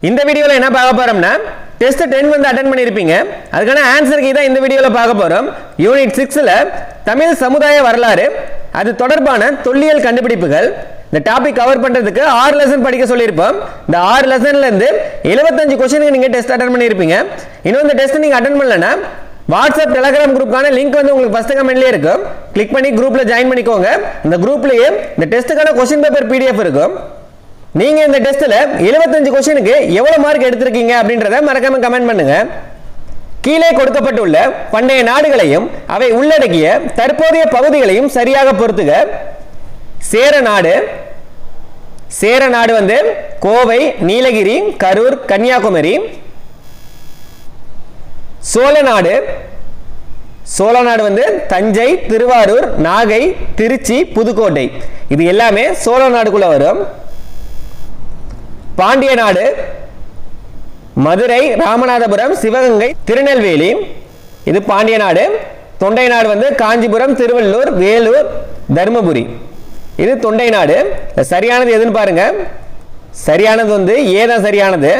இந்த வீடியோல என்ன பார்க்க போறோம்னா டெஸ்ட் 10 வந்து அட்டெண்ட் பண்ணிருப்பீங்க. அதுக்கான ஆன்சர் கீ தான் இந்த வீடியோல பார்க்க போறோம். யூனிட் 6ல தமிழ் சமுதாய வரலாறு அது தொடர்பான தொல்லியல் கண்டுபிடிப்புகள் இந்த டாபிக் கவர் பண்றதுக்கு 6 லெசன் படிக்க சொல்லியிருப்போம். இந்த 6 லெசன்ல இருந்து 75 क्वेश्चन நீங்க டெஸ்ட் அட்டெண்ட் பண்ணிருப்பீங்க. இன்னும் இந்த டெஸ்ட் நீங்க அட்டெண்ட் பண்ணலனா வாட்ஸ்அப் டெலிகிராம் குரூப்கான லிங்க் வந்து உங்களுக்கு ஃபர்ஸ்ட் கமெண்ட்லயே இருக்கும். கிளிக் பண்ணி குரூப்ல ஜாயின் பண்ணிக்கோங்க. இந்த குரூப்லயே இந்த டெஸ்ட்டுக்கான क्वेश्चन பேப்பர் PDF இருக்கும். நீங்க இந்த டெஸ்ட்ல 75 क्वेश्चनக்கு எவ்வளவு மார்க் எடுத்திருக்கீங்க அப்படின்றத மறக்காம கமெண்ட் பண்ணுங்க. கீழே கொடுக்கப்பட்டுள்ள பண்டைய நாடுகளையும் அவை உள்ளடக்கிய தற்போதைய பகுதிகளையும் சரியாக பொறுத்துக. சேர நாடு வந்து கோவை, நீலகிரி, கரூர், கன்னியாகுமரி. சோழ நாடு வந்து தஞ்சை, திருவாரூர், நாகை, திருச்சி, புதுக்கோட்டை. இது எல்லாமே சோழ நாடுக்குள்ள வரும். பாண்டிய நாடு மதுரை, ராமநாதபுரம், சிவகங்கை, திருநெல்வேலி. இது பாண்டிய நாடு. தொண்டை நாடு வந்து காஞ்சிபுரம், திருவள்ளூர், வேலூர், தர்மபுரி. இது தொண்டை நாடு. சரியானது எதுன்னு பாருங்க. சரியானது வந்து ஏதான் சரியானது.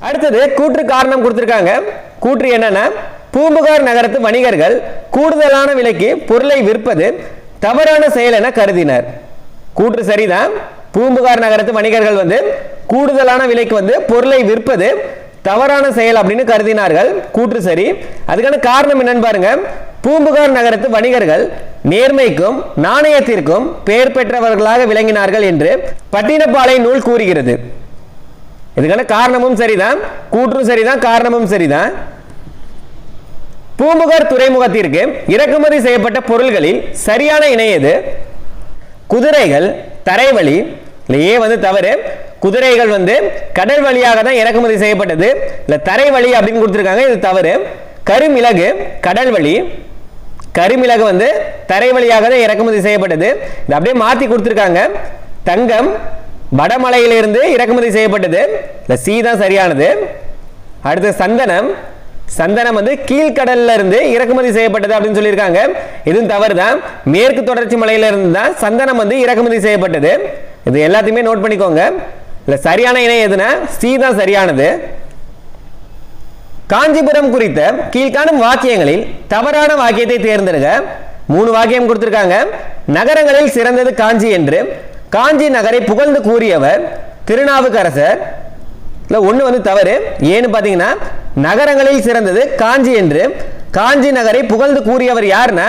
அடுத்தது கூற்று காரணம் கொடுத்திருக்காங்க. கூற்று என்னன்னா பூம்புகார் நகரத்து வணிகர்கள் கூடுதலான விலைக்கு பொருளை விற்பது தவறான செயல் என கருதினர். கூற்று சரிதான். பூம்புகார் நகரத்து வணிகர்கள் வந்து கூடுதலான விலைக்கு வந்து பொருளை விற்பது தவறான செயல் அப்படின்னு கருதினார்கள். கூற்று சரி. அதுக்கான காரணம் என்னன்னு பாருங்க. பூம்புகார் நகரத்து வணிகர்கள் நேர்மைக்கும் நாணயத்திற்கும் பெயர் பெற்றவர்களாக விளங்கினார்கள் என்று பட்டினப்பாலை நூல் கூறுகிறது. இதுக்கான காரணமும் சரிதான், கூற்றும் சரிதான், காரணமும் சரிதான். பூம்புகார் துறைமுகத்திற்கு இறக்குமதி செய்யப்பட்ட பொருள்களில் சரியான இணை எது? குதிரைகள் தரைவழி. ஏ வந்து தவறு. குதிரைகள் வந்து கடல் வழியாக தான் இறக்குமதி செய்யப்பட்டது. இல்ல தரை வழி அப்படின்னு கொடுத்திருக்காங்க. இது தவறு. கருமிளகு கடல் வழி, கருமிளகு வந்து தரை வழியாக தான் இறக்குமதி செய்யப்பட்டது. இது அப்படியே மாத்தி கொடுத்திருக்காங்க. தங்கம் வடமலையிலிருந்து இறக்குமதி செய்யப்பட்டது. இல்ல சி தான் சரியானது. அடுத்து சந்தனம் வந்து கீழ்கடல்ல இருந்து இறக்குமதி செய்யப்பட்டது அப்படின்னு சொல்லியிருக்காங்க. இதுவும் தவறு தான். மேற்கு தொடர்ச்சி மலையில இருந்து தான் சந்தனம் வந்து இறக்குமதி செய்யப்பட்டது. இது எல்லாத்தையுமே நோட் பண்ணிக்கோங்க. இல்ல சரியான இணை எதுனா சி தான் சரியானது. காஞ்சிபுரம் குறித்த கீழ்காணும் வாக்கியங்களில் தவறான வாக்கியத்தை தேர்ந்தெடுக்க. 3 வாக்கியம் கொடுத்திருக்காங்க. நகரங்களில் சிறந்தது காஞ்சி என்று காஞ்சி நகரை புகழ்ந்து கூறியவர் திருநாவுக்கரசர். இல்ல ஒண்ணு வந்து தவறு. ஏன்னு பாத்தீங்கன்னா நகரங்களில் சிறந்தது காஞ்சி என்று காஞ்சி நகரை புகழ்ந்து கூறியவர் யாருன்னா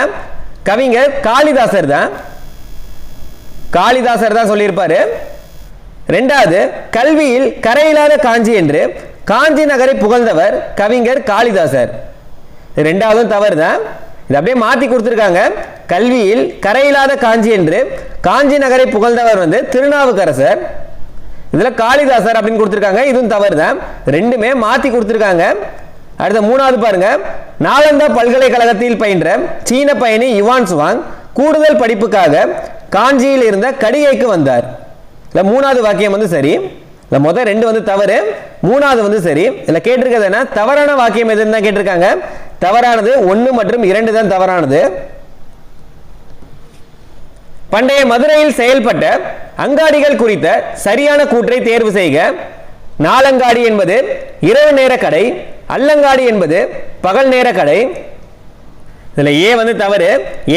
கவிஞர் காளிதாசர் தான். காளிதாசர் தான் சொல்லியிருப்பாரு. ரெண்டாவது கல்வியில் கரையில்லாத காஞ்சி என்று காஞ்சி நகரை புகழ்ந்தவர் கவிஞர் காளிதாசர். ரெண்டாவதும் தவறு தான். இது அப்படியே மாத்தி கொடுத்திருக்காங்க. கல்வியில் கரையில்லாத காஞ்சி என்று காஞ்சி நகரை புகழ்ந்தவர் வந்து திருநாவுக்கரசர். இதுல காளிதாசர் அப்படின்னு கொடுத்திருக்காங்க. இதுவும் தவறு தான். ரெண்டுமே மாத்தி கொடுத்திருக்காங்க. அடுத்த 3வது பாருங்க. நாலந்தா பல்கலைக்கழகத்தில் பயின்ற சீன பயணி யுவான் சுவாங் கூடுதல் படிப்புக்காக காஞ்சியில் இருந்த கடிகைக்கு வந்தார். இல்ல 3வது வாக்கியம் வந்து சரி. இல்ல முதல் 2 வந்து தவறு, 3வது வந்து சரி. இல்ல கேட்டிருக்கிறது என்ன தவறான வாக்கியம் எதுன்னு தான் கேட்டிருக்காங்க. தவறானது 1 மற்றும் 2 தான் தவறானது. பண்டைய மதுரையில் செயல்பட்ட அங்காடிகள் குறித்த சரியான கூற்றை தேர்வு செய்க. நாலங்காடி என்பது இரவு நேர கடை, அல்லங்காடி என்பது பகல் நேர கடை. இதுல ஏ வந்து தவறு.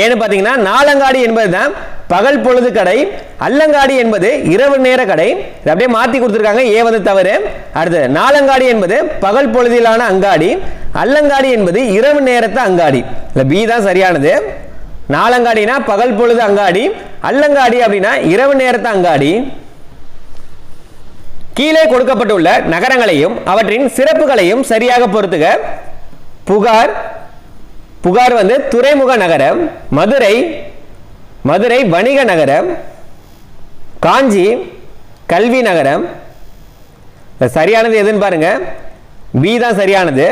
ஏன்னு பாத்தீங்கன்னா நாலங்காடி என்பதுதான் பகல் பொழுது கடை, அல்லங்காடி என்பது இரவு நேர கடை. அப்படியே மாத்தி கொடுத்திருக்காங்க. ஏ வந்து தவறு. அடுத்து நாலங்காடி என்பது பகல் பொழுதிலான அங்காடி, அல்லங்காடி என்பது இரவு நேரத்து அங்காடி. இல்ல பி தான் சரியானது. நாலங்காடினா பகல் பொழுது அங்காடி, அல்லங்காடி அப்படின்னா இரவு நேரத்து அங்காடி. கீழே கொடுக்கப்பட்டுள்ள நகரங்களையும் அவற்றின் சிறப்புகளையும் சரியாக பொறுத்துக. புகார் வந்து துறைமுக நகரம். மதுரை வணிக நகரம். காஞ்சி கல்வி நகரம். சரியானது எதுன்னு பாருங்க. பி தான் சரியானது.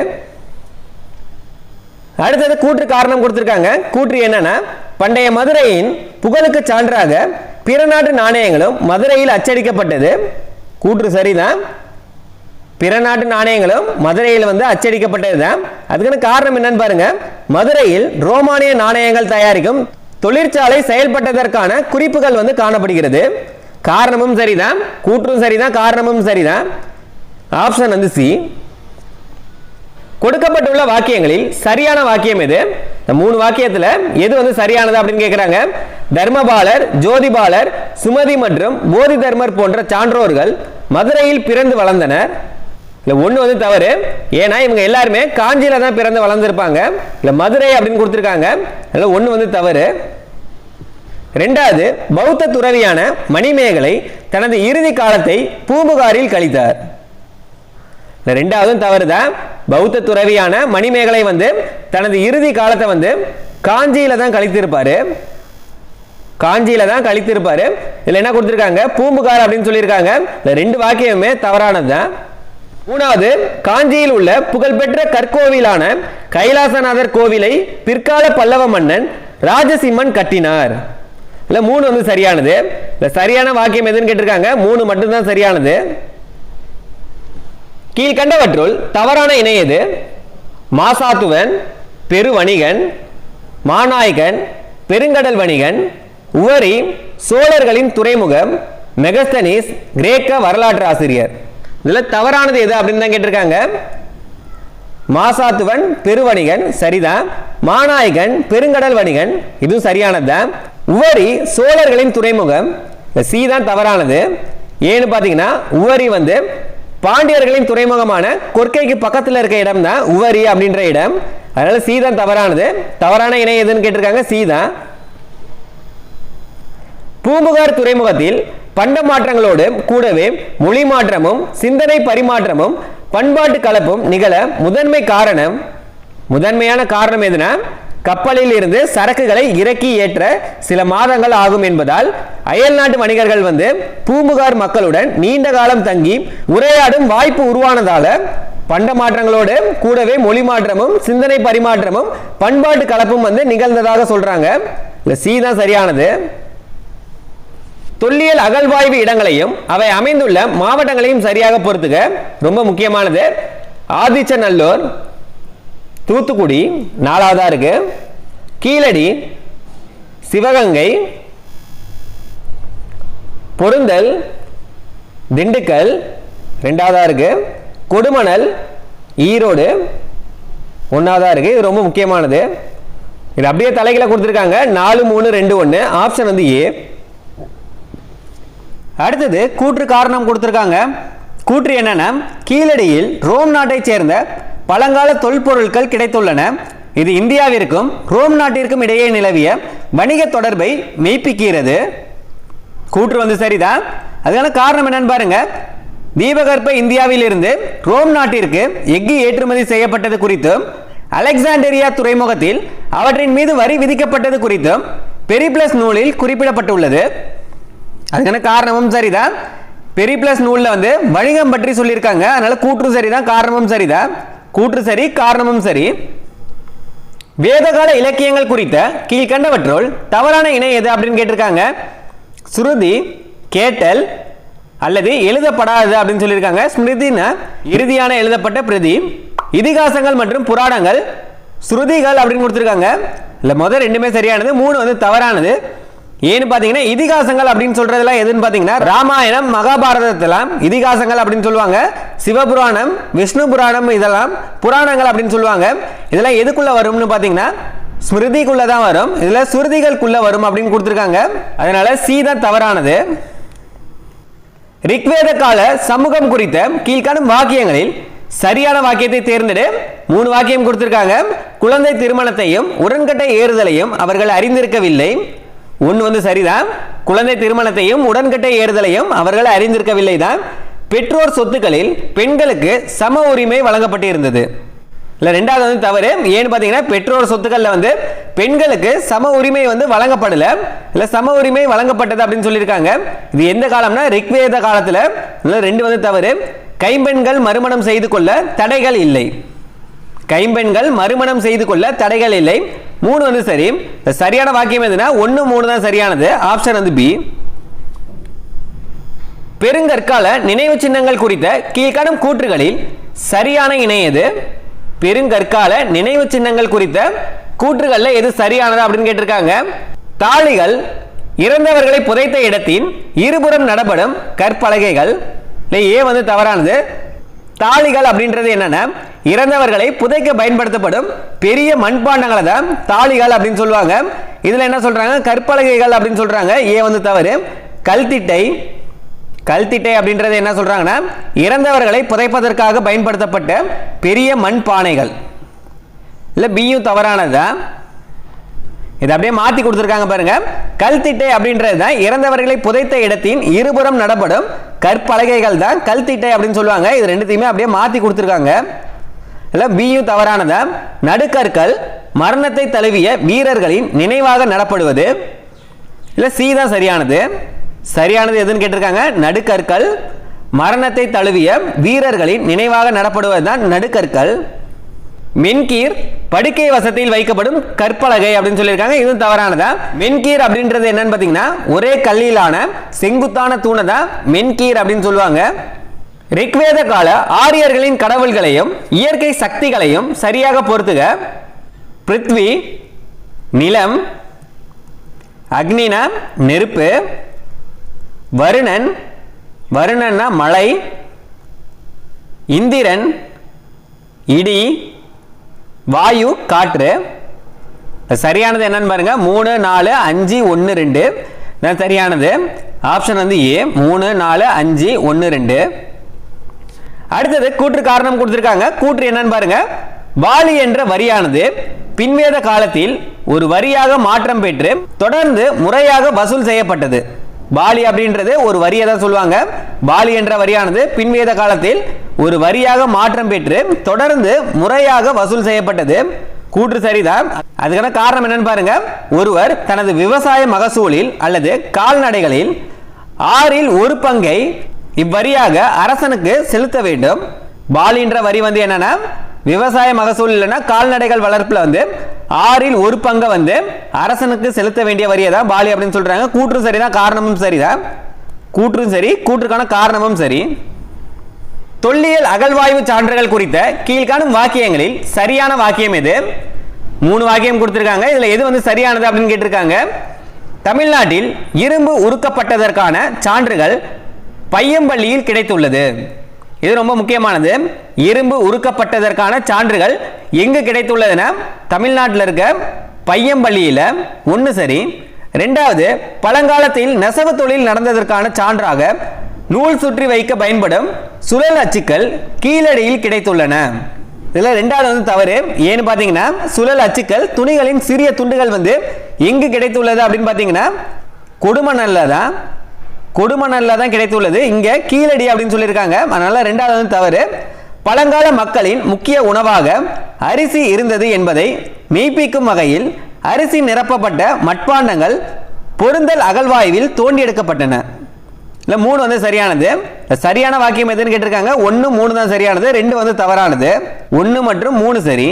அடுத்தது கூற்று காரணம் கொடுத்திருக்காங்க. கூற்று என்னன்னா பண்டைய மதுரையின் புகழுக்கு சான்றாக பிற நாட்டு நாணயங்களும் மதுரையில் அச்சடிக்கப்பட்டது. கூற்று சரிதான். பிற நாட்டு நாணயங்களும் மதுரையில் வந்து அச்சடிக்கப்பட்டதுதான். அதுக்கான காரணம் என்னன்னு பாருங்க. மதுரையில் ரோமானிய நாணயங்கள் தயாரிக்கும் தொழிற்சாலை செயல்பட்டதற்கான குறிப்புகள் வந்து காணப்படுகிறது. காரணமும் சரிதான், கூற்றும் சரிதான், காரணமும் சரிதான். ஆப்ஷன் வந்து சி. கொடுக்கப்பட்டுள்ள வாக்கியங்களில் சரியான வாக்கியம் எது? இந்த 3 வாக்கியத்தில் எது வந்து சரியானது அப்படின்னு கேட்கிறாங்க. தர்மபாலர், ஜோதிபாலர், சுமதி மற்றும் போதி தர்மர் போன்ற சான்றோர்கள் மதுரையில் பிறந்து வளர்ந்தனர். இல்ல ஒண்ணு வந்து தவறு. ஏன்னா இவங்க எல்லாருமே காஞ்சியில தான் பிறந்து வளர்ந்திருப்பாங்க. இல்ல மதுரை அப்படின்னு கொடுத்திருக்காங்க. அதனால ஒண்ணு வந்து தவறு. இரண்டாவது, பௌத்த துறவியான மணிமேகலை தனது இறுதி காலத்தை பூம்புகாரில் கழித்தார். இரண்டாவதும் தவறுதான். பௌத்த துறவியான மணிமேகலை வந்து தனது இறுதி காலத்தை வந்து காஞ்சியில தான் கழித்திருப்பாரு. காஞ்சியில தான் கழித்திருப்பாரு. இதுல என்ன கொடுத்திருக்காங்க? பூம்புகார் அப்படின்னு சொல்லியிருக்காங்க. இந்த 2 வாக்கியமே தவறானதுதான். மூணாவது, காஞ்சியில் உள்ள புகழ்பெற்ற கற்கோவிலான கைலாசநாதர் கோவிலை பிற்கால பல்லவ மன்னன் ராஜசிம்மன் கட்டினார். இல்ல 3 வந்து சரியானது. இல்ல சரியான வாக்கியம் எதுன்னு கேட்டிருக்காங்க. 3 மட்டும்தான் சரியானது. கீழ்கண்டவற்றுள் தவறான இணை எது? மாசாத்துவன், பெருவணிகன், மாநாயகன், பெருங்கடல் வணிகன், உவரி, சோழர்களின் துறைமுகம், மெகஸ்தனிஸ், கிரேக்க வரலாற்று ஆசிரியர். இதுல தவறானது எது அப்படின்னு தான் கேட்டிருக்காங்க. மாசாத்துவன், பெருவணிகன் சரிதான். மாநாயகன், பெருங்கடல் வணிகன் இதுவும் சரியானதுதான். உவரி, சோழர்களின் துறைமுகம் சி தான் தவறானது. ஏன்னு பாத்தீங்கன்னா உவரி வந்து பாண்டியர்களின் துறைமுகமான கொற்கைக்கு பக்கத்தில் இருக்க இடம் தான் உவரி அப்படின்ற இடம். அதனால சி தான் தவறானது. தவறான இணை எதுன்னு கேட்டிருக்காங்க. சி தான். பூம்புகார் துறைமுகத்தில் பண்ட மாற்றங்களோடு கூடவே மொழி மாற்றமும் சிந்தனை பரிமாற்றமும் பண்பாட்டு கலப்பும் நிகழ முதன்மையான காரணம் எதுனா கப்பலில் இருந்து சரக்குகளை இறக்கி ஏற்ற சில மாதங்கள் ஆகும் என்பதால் அயல் நாட்டு வணிகர்கள் வந்து பூம்புகார் மக்களுடன் நீண்ட காலம் தங்கி உரையாடும் வாய்ப்பு உருவானதால பண்ட மாற்றங்களோடு கூடவே மொழி மாற்றமும் சிந்தனை பரிமாற்றமும் பண்பாட்டு கலப்பும் வந்து நிகழ்ந்ததாக சொல்றாங்க. இல்ல சி தான் சரியானது. தொல்லியல் அகழ்வாய்வு இடங்களையும் அவை அமைந்துள்ள மாவட்டங்களையும் சரியாக பொறுத்துக. ரொம்ப முக்கியமானது. ஆதிச்சநல்லூர், தூத்துக்குடி 4வதா இருக்கு. கீழடி, சிவகங்கை, பொருந்தல், திண்டுக்கல் 2வதா இருக்கு. கொடுமணல், ஈரோடு 1வதா இருக்கு. இது ரொம்ப முக்கியமானது. இது அப்படியே தலைகளை கொடுத்திருக்காங்க. 4, 3, 2, 1. ஆப்ஷன் வந்து ஏ. அடுத்தது கூற்று காரணம் கொடுத்திருக்காங்க. கூற்று என்னன்னா, கீழடியில் ரோம் நாட்டை சேர்ந்த பழங்கால தொல்பொருட்கள் கிடைத்துள்ளன. இது இந்தியாவிற்கும் ரோம் நாட்டிற்கும் இடையே நிலவிய வணிக தொடர்பை மெய்ப்பிக்கிறது. கூற்று வந்து சரிதான். அதுக்கான காரணம் என்னன்னு பாருங்க. தீபகற்ப இந்தியாவில் இருந்து ரோம் நாட்டிற்கு எஃகு ஏற்றுமதி செய்யப்பட்டது குறித்தும் அலெக்சாண்டரியா துறைமுகத்தில் அவற்றின் மீது வரி விதிக்கப்பட்டது குறித்தும் பெரிப்ளஸ் நூலில் குறிப்பிடப்பட்டுள்ளது. அதுக்கான காரணமும் சரிதான். பெரிப்ளஸ் நூலில் வந்து வணிகம் பற்றி சொல்லியிருக்காங்க. அதனால கூற்று சரிதான், காரணமும் சரிதான். கூற்று சரி, காரணமும் சரி. வேதகால இலக்கியங்கள் குறித்த கீழ்கண்டவற்றுள் தவறான இணை எது அப்படின்னு கேட்டிருக்காங்க. சுருதி, கேட்டல் அல்லது எழுதப்படாதது அப்படின்னு சொல்லியிருக்காங்க. ஸ்மிருதினா இறுதியான எழுதப்பட்ட பிரதி. இதிகாசங்கள் மற்றும் புராணங்கள் ஸ்ருதிகள் அப்படின்னு கொடுத்துருக்காங்க. இல்லை முதல் 2மே சரியானது, 3 வந்து தவறானது. ஏன்னு பாத்தீங்கன்னா இதிகாசங்கள் அப்படின்னு சொல்றதெல்லாம் எதுன்னு பாத்தீங்கன்னா ராமாயணம், மகாபாரதத்தெல்லாம் இதிகாசங்கள் அப்படின்னு சொல்லுவாங்க. சிவபுராணம், விஷ்ணு புராணம் இதெல்லாம் புராணங்கள் அப்படின்னு சொல்லுவாங்க. இதெல்லாம் எதுக்குள்ள வரும்னு பாத்தீங்கன்னா ஸ்மிருதிக்குள்ள தான் வரும். இதுல சுருதிகளுக்குள்ள வரும் அப்படின்னு கொடுத்திருக்காங்க. அதனால சி தான் தவறானது. ரிக்வேத கால சமூகம் குறித்த கீழ்காணும் வாக்கியங்களில் சரியான வாக்கியத்தை தேர்ந்தெடு. 3 வாக்கியம் கொடுத்திருக்காங்க. குழந்தை திருமணத்தையும் உடன்கட்டை ஏறுதலையும் அவர்கள் அறிந்திருக்கவில்லை. 1 வந்து சரிதான். குழந்தை திருமணத்தையும் உடன்கட்டை ஏறுதலையும் அவர்கள் அறிந்திருக்கவில்லை தான். பெற்றோர் சொத்துக்களில் பெண்களுக்கு சம உரிமை வழங்கப்பட்டிருந்தது. இல்லை 2வது வந்து தவறு. ஏன்னு பார்த்தீங்கன்னா பெற்றோர் சொத்துக்களில் வந்து பெண்களுக்கு சம உரிமை வந்து வழங்கப்படல. இல்லை சம உரிமை வழங்கப்பட்டது அப்படின்னு சொல்லியிருக்காங்க. இது எந்த காலம்னா ரிக்வேத காலத்தில். 2 வந்து தவறு. கைம்பெண்கள் மறுமணம் செய்து கொள்ள தடைகள் இல்லை. கைம்பெண்கள் மறுமணம் செய்து கொள்ள தடைகள் இல்லை. 3 வந்து சரி. சரியான வாக்கியம் எதுனா 1, 3 தான் சரியானது. ஆப்ஷன் வந்து பி. பெருங்கற்கால நினைவு சின்னங்கள் குறித்த கீழ்காணும் கூற்றுகளில் சரியான இணை எது? பெருங்கற்கால நினைவு சின்னங்கள் குறித்த கூற்றுகள்ல எது சரியானது அப்படின்னு கேட்டிருக்காங்க. தாளிகள் இறந்தவர்களை புதைத்த இடத்தின் இருபுறம் நடப்படும் கற்பலகைகள். ஏ வந்து தவறானது. தாளிகள் அப்படின்றது என்னன்னா இறந்தவர்களை புதைக்க பயன்படுத்தப்படும் பெரிய மண்பாண்டங்களை தான் தாளிகள் அப்படின்னு சொல்லுவாங்க. இதுல என்ன சொல்றாங்க, கற்பலகைகள் அப்படின்னு சொல்றாங்க. ஏ வந்து தவறு. கல்திட்டை, கல்திட்டை அப்படின்றது என்ன சொல்றாங்கன்னா இறந்தவர்களை புதைப்பதற்காக பயன்படுத்தப்பட்ட பெரிய மண் பானைகள். இல்ல பியும் தவறானதுதான். இதை அப்படியே மாத்தி கொடுத்திருக்காங்க பாருங்க. கல்திட்டை அப்படின்றது தான் இறந்தவர்களை புதைத்த இடத்தின் இருபுறம் நடப்படும் கற்பலகைகள் தான் கல்திட்டை அப்படின்னு சொல்லுவாங்க. இது ரெண்டுத்தையுமே அப்படியே மாத்தி கொடுத்திருக்காங்க. இல்ல பியும் தவறானதா. நடுக்கற்கள் மரணத்தை தழுவிய வீரர்களின் நினைவாக நடப்படுவது. இல்ல சி தான் சரியானது. சரியானது எதுன்னு கேட்டிருக்காங்க. நடுக்கற்கள் மரணத்தை தழுவிய வீரர்களின் நினைவாக நடப்படுவது தான் நடுக்கற்கள். மென்கீர் படுக்கை வசத்தில் வைக்கப்படும் கற்பலகை அப்படின்னு சொல்லியிருக்காங்க. இதுவும் தவறானதா. மென்கீர் அப்படின்றது என்னன்னு பார்த்தீங்கன்னா ஒரே கல்லிலான செங்குத்தான தூணை தான் மென்கீர் அப்படின்னு சொல்லுவாங்க. ரிக்வேத கால ஆரியர்களின் கடவுள்களையும் இயற்கை சக்திகளையும் சரியாக பொறுத்துக. பிருத்வி நிலம், அக்னினா நெருப்பு, வருணன் வருணன்னா மழை, இந்திரன் இடி, வாயு காற்று. சரியானது என்னன்னு பாருங்க. 3 4 5 1 2 தான் சரியானது. ஆப்ஷன் வந்து ஏ 3 4 5 1 2. அடுத்தது கூற்று காரணம் கொடுத்திருக்காங்க. கூற்று என்னன்னு பாருங்க. பாலி என்ற வரியானது பின்வேத காலத்தில் ஒரு வரியாக மாற்றம் பெற்று தொடர்ந்து முறையாக வசூல் செய்யப்பட்டது. பாலி அப்படின்றது ஒரு வரியை தான் சொல்லுவாங்க. பாலி என்ற வரியானது பின்வேத காலத்தில் ஒரு வரியாக மாற்றம் பெற்று தொடர்ந்து முறையாக வசூல் செய்யப்பட்டது. கூற்று சரிதான். அதுக்கான காரணம் என்னன்னு பாருங்க. ஒருவர் தனது விவசாய மகசூலில் அல்லது கால்நடைகளில் 6இல் 1 பங்கை இவ்வரியாக அரசனுக்கு செலுத்த வேண்டும். பாலின்ற வரி வந்து என்னன்னா விவசாய மகசூல் இல்லைன்னா கால்நடைகள் வளர்ப்புல வந்து 6இல் 1 பங்கை வந்து அரசனுக்கு செலுத்த வேண்டிய வரியை தான் பாலி அப்படின்னு சொல்றாங்க. கூற்று சரிதான், காரணமும் சரிதான். கூற்றும் சரி, கூற்றுக்கான காரணமும் சரி. தொல்லியல் அகழ்வாய்வு சான்றுகள் குறித்த கீழ்காணும் வாக்கியங்களில் சரியான வாக்கியம் எது? 3 வாக்கியம் கொடுத்திருக்காங்க. இதுல எது வந்து சரியானது அப்படின்னு கேட்டிருக்காங்க. தமிழ்நாட்டில் இரும்பு உருக்கப்பட்டதற்கான சான்றுகள் பையம்பள்ளியில் கிடைத்துள்ளது. இது ரொம்ப முக்கியமானது. இரும்பு உருக்கப்பட்டதற்கான சான்றுகள் எங்கு கிடைத்துள்ளதுன்னா தமிழ்நாட்டில் இருக்க பையம்பள்ளியில். 1 சரி. 2வது, பழங்காலத்தில் நெசவு தொழில் நடந்ததற்கான சான்றாக நூல் சுற்றி வைக்க பயன்படும் சுழல் அச்சுக்கள் கீழடியில் கிடைத்துள்ளன. இதில் 2வது வந்து தவறு. ஏன்னு பார்த்தீங்கன்னா சுழல் அச்சுக்கள் துணிகளின் சிறிய துண்டுகள் வந்து எங்கு கிடைத்துள்ளது அப்படின்னு பார்த்தீங்கன்னா கொடுமணல்ல தான். கொடுமணல்ல தான் கிடைத்துள்ளது. இங்க கீழடி அப்படின்னு சொல்லியிருக்காங்க. அதனால 2வது வந்து தவறு. பழங்கால மக்களின் முக்கிய உணவாக அரிசி இருந்தது என்பதை மெய்ப்பிக்கும் வகையில் அரிசி நிரப்பப்பட்ட மட்பாண்டங்கள் பொருந்தல் அகழ்வாய்வில் தோண்டி எடுக்கப்பட்டன. இல்ல 3 வந்து சரியானது. சரியான வாக்கியம் எதுன்னு கேட்டிருக்காங்க. 1 3 தான் சரியானது. 2 வந்து தவறானது. 1 மற்றும் 3 சரி.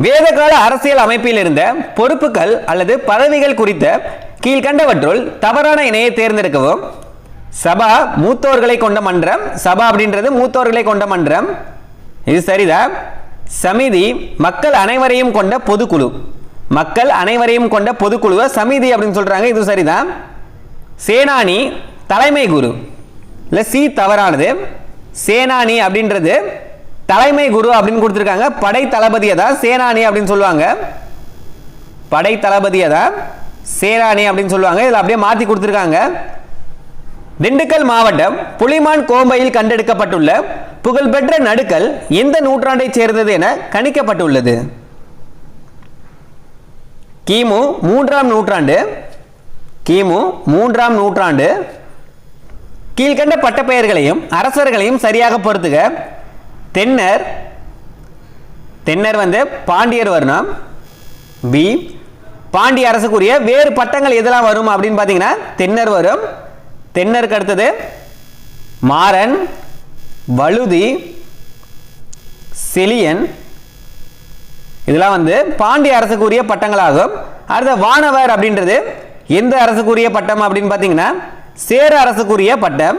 வேதகால அரசியல் அமைப்பில் இருந்த பொறுப்புகள் அல்லது பதவிகள் குறித்த கீழ்கண்டவற்றுள் தவறான இணையை தேர்ந்தெடுக்கவும். சபா மூத்தோர்களை கொண்ட மன்றம். சபா அப்படின்றது மூத்தோர்களை கொண்ட மன்றம். இது சரிதான். சமிதி மக்கள் அனைவரையும் கொண்ட பொதுக்குழு. மக்கள் அனைவரையும் கொண்ட பொதுக்குழுவை சமிதி அப்படின்னு சொல்றாங்க. இது சரிதான். சேனானி தலைமை குரு. இல்ல சி தவறானது. சேனானி அப்படின்றது தலைமை குரு அப்படின்னு கொடுத்திருக்காங்க. படை தளபதியை தான் சேனானி அப்படின்னு சொல்லுவாங்க. படை தளபதியை தான் சேனானி அப்படின்னு சொல்லுவாங்க. இதில் அப்படியே மாற்றி கொடுத்திருக்காங்க. திண்டுக்கல் மாவட்டம் புலிமான் கோம்பையில் கண்டெடுக்கப்பட்டுள்ள புகழ்பெற்ற நடுக்கல் எந்த நூற்றாண்டை சேர்ந்தது என கணிக்கப்பட்டுள்ளது? கிமு 3ஆம் நூற்றாண்டு. கிமு 3ஆம் நூற்றாண்டு. கீழ்கண்ட பட்டப்பெயர்களையும் அரசர்களையும் சரியாக பொறுத்துக. தென்னர். தென்னர் வந்து பாண்டியர் வர்ணம். பி பாண்டிய அரசுக்குரிய வேறு பட்டங்கள் எதெல்லாம் வரும் அப்படின்னு பார்த்தீங்கன்னா தென்னர் வரும். தென்னருக்கு அடுத்தது மாறன், வழுதி, செலியன். இதெல்லாம் வந்து பாண்டிய அரசுக்குரிய பட்டங்களாகும். அடுத்த வானவர் அப்படின்றது எந்த அரசுக்குரிய பட்டம் அப்படின்னு பார்த்தீங்கன்னா சேர அரசுக்குரிய பட்டம்.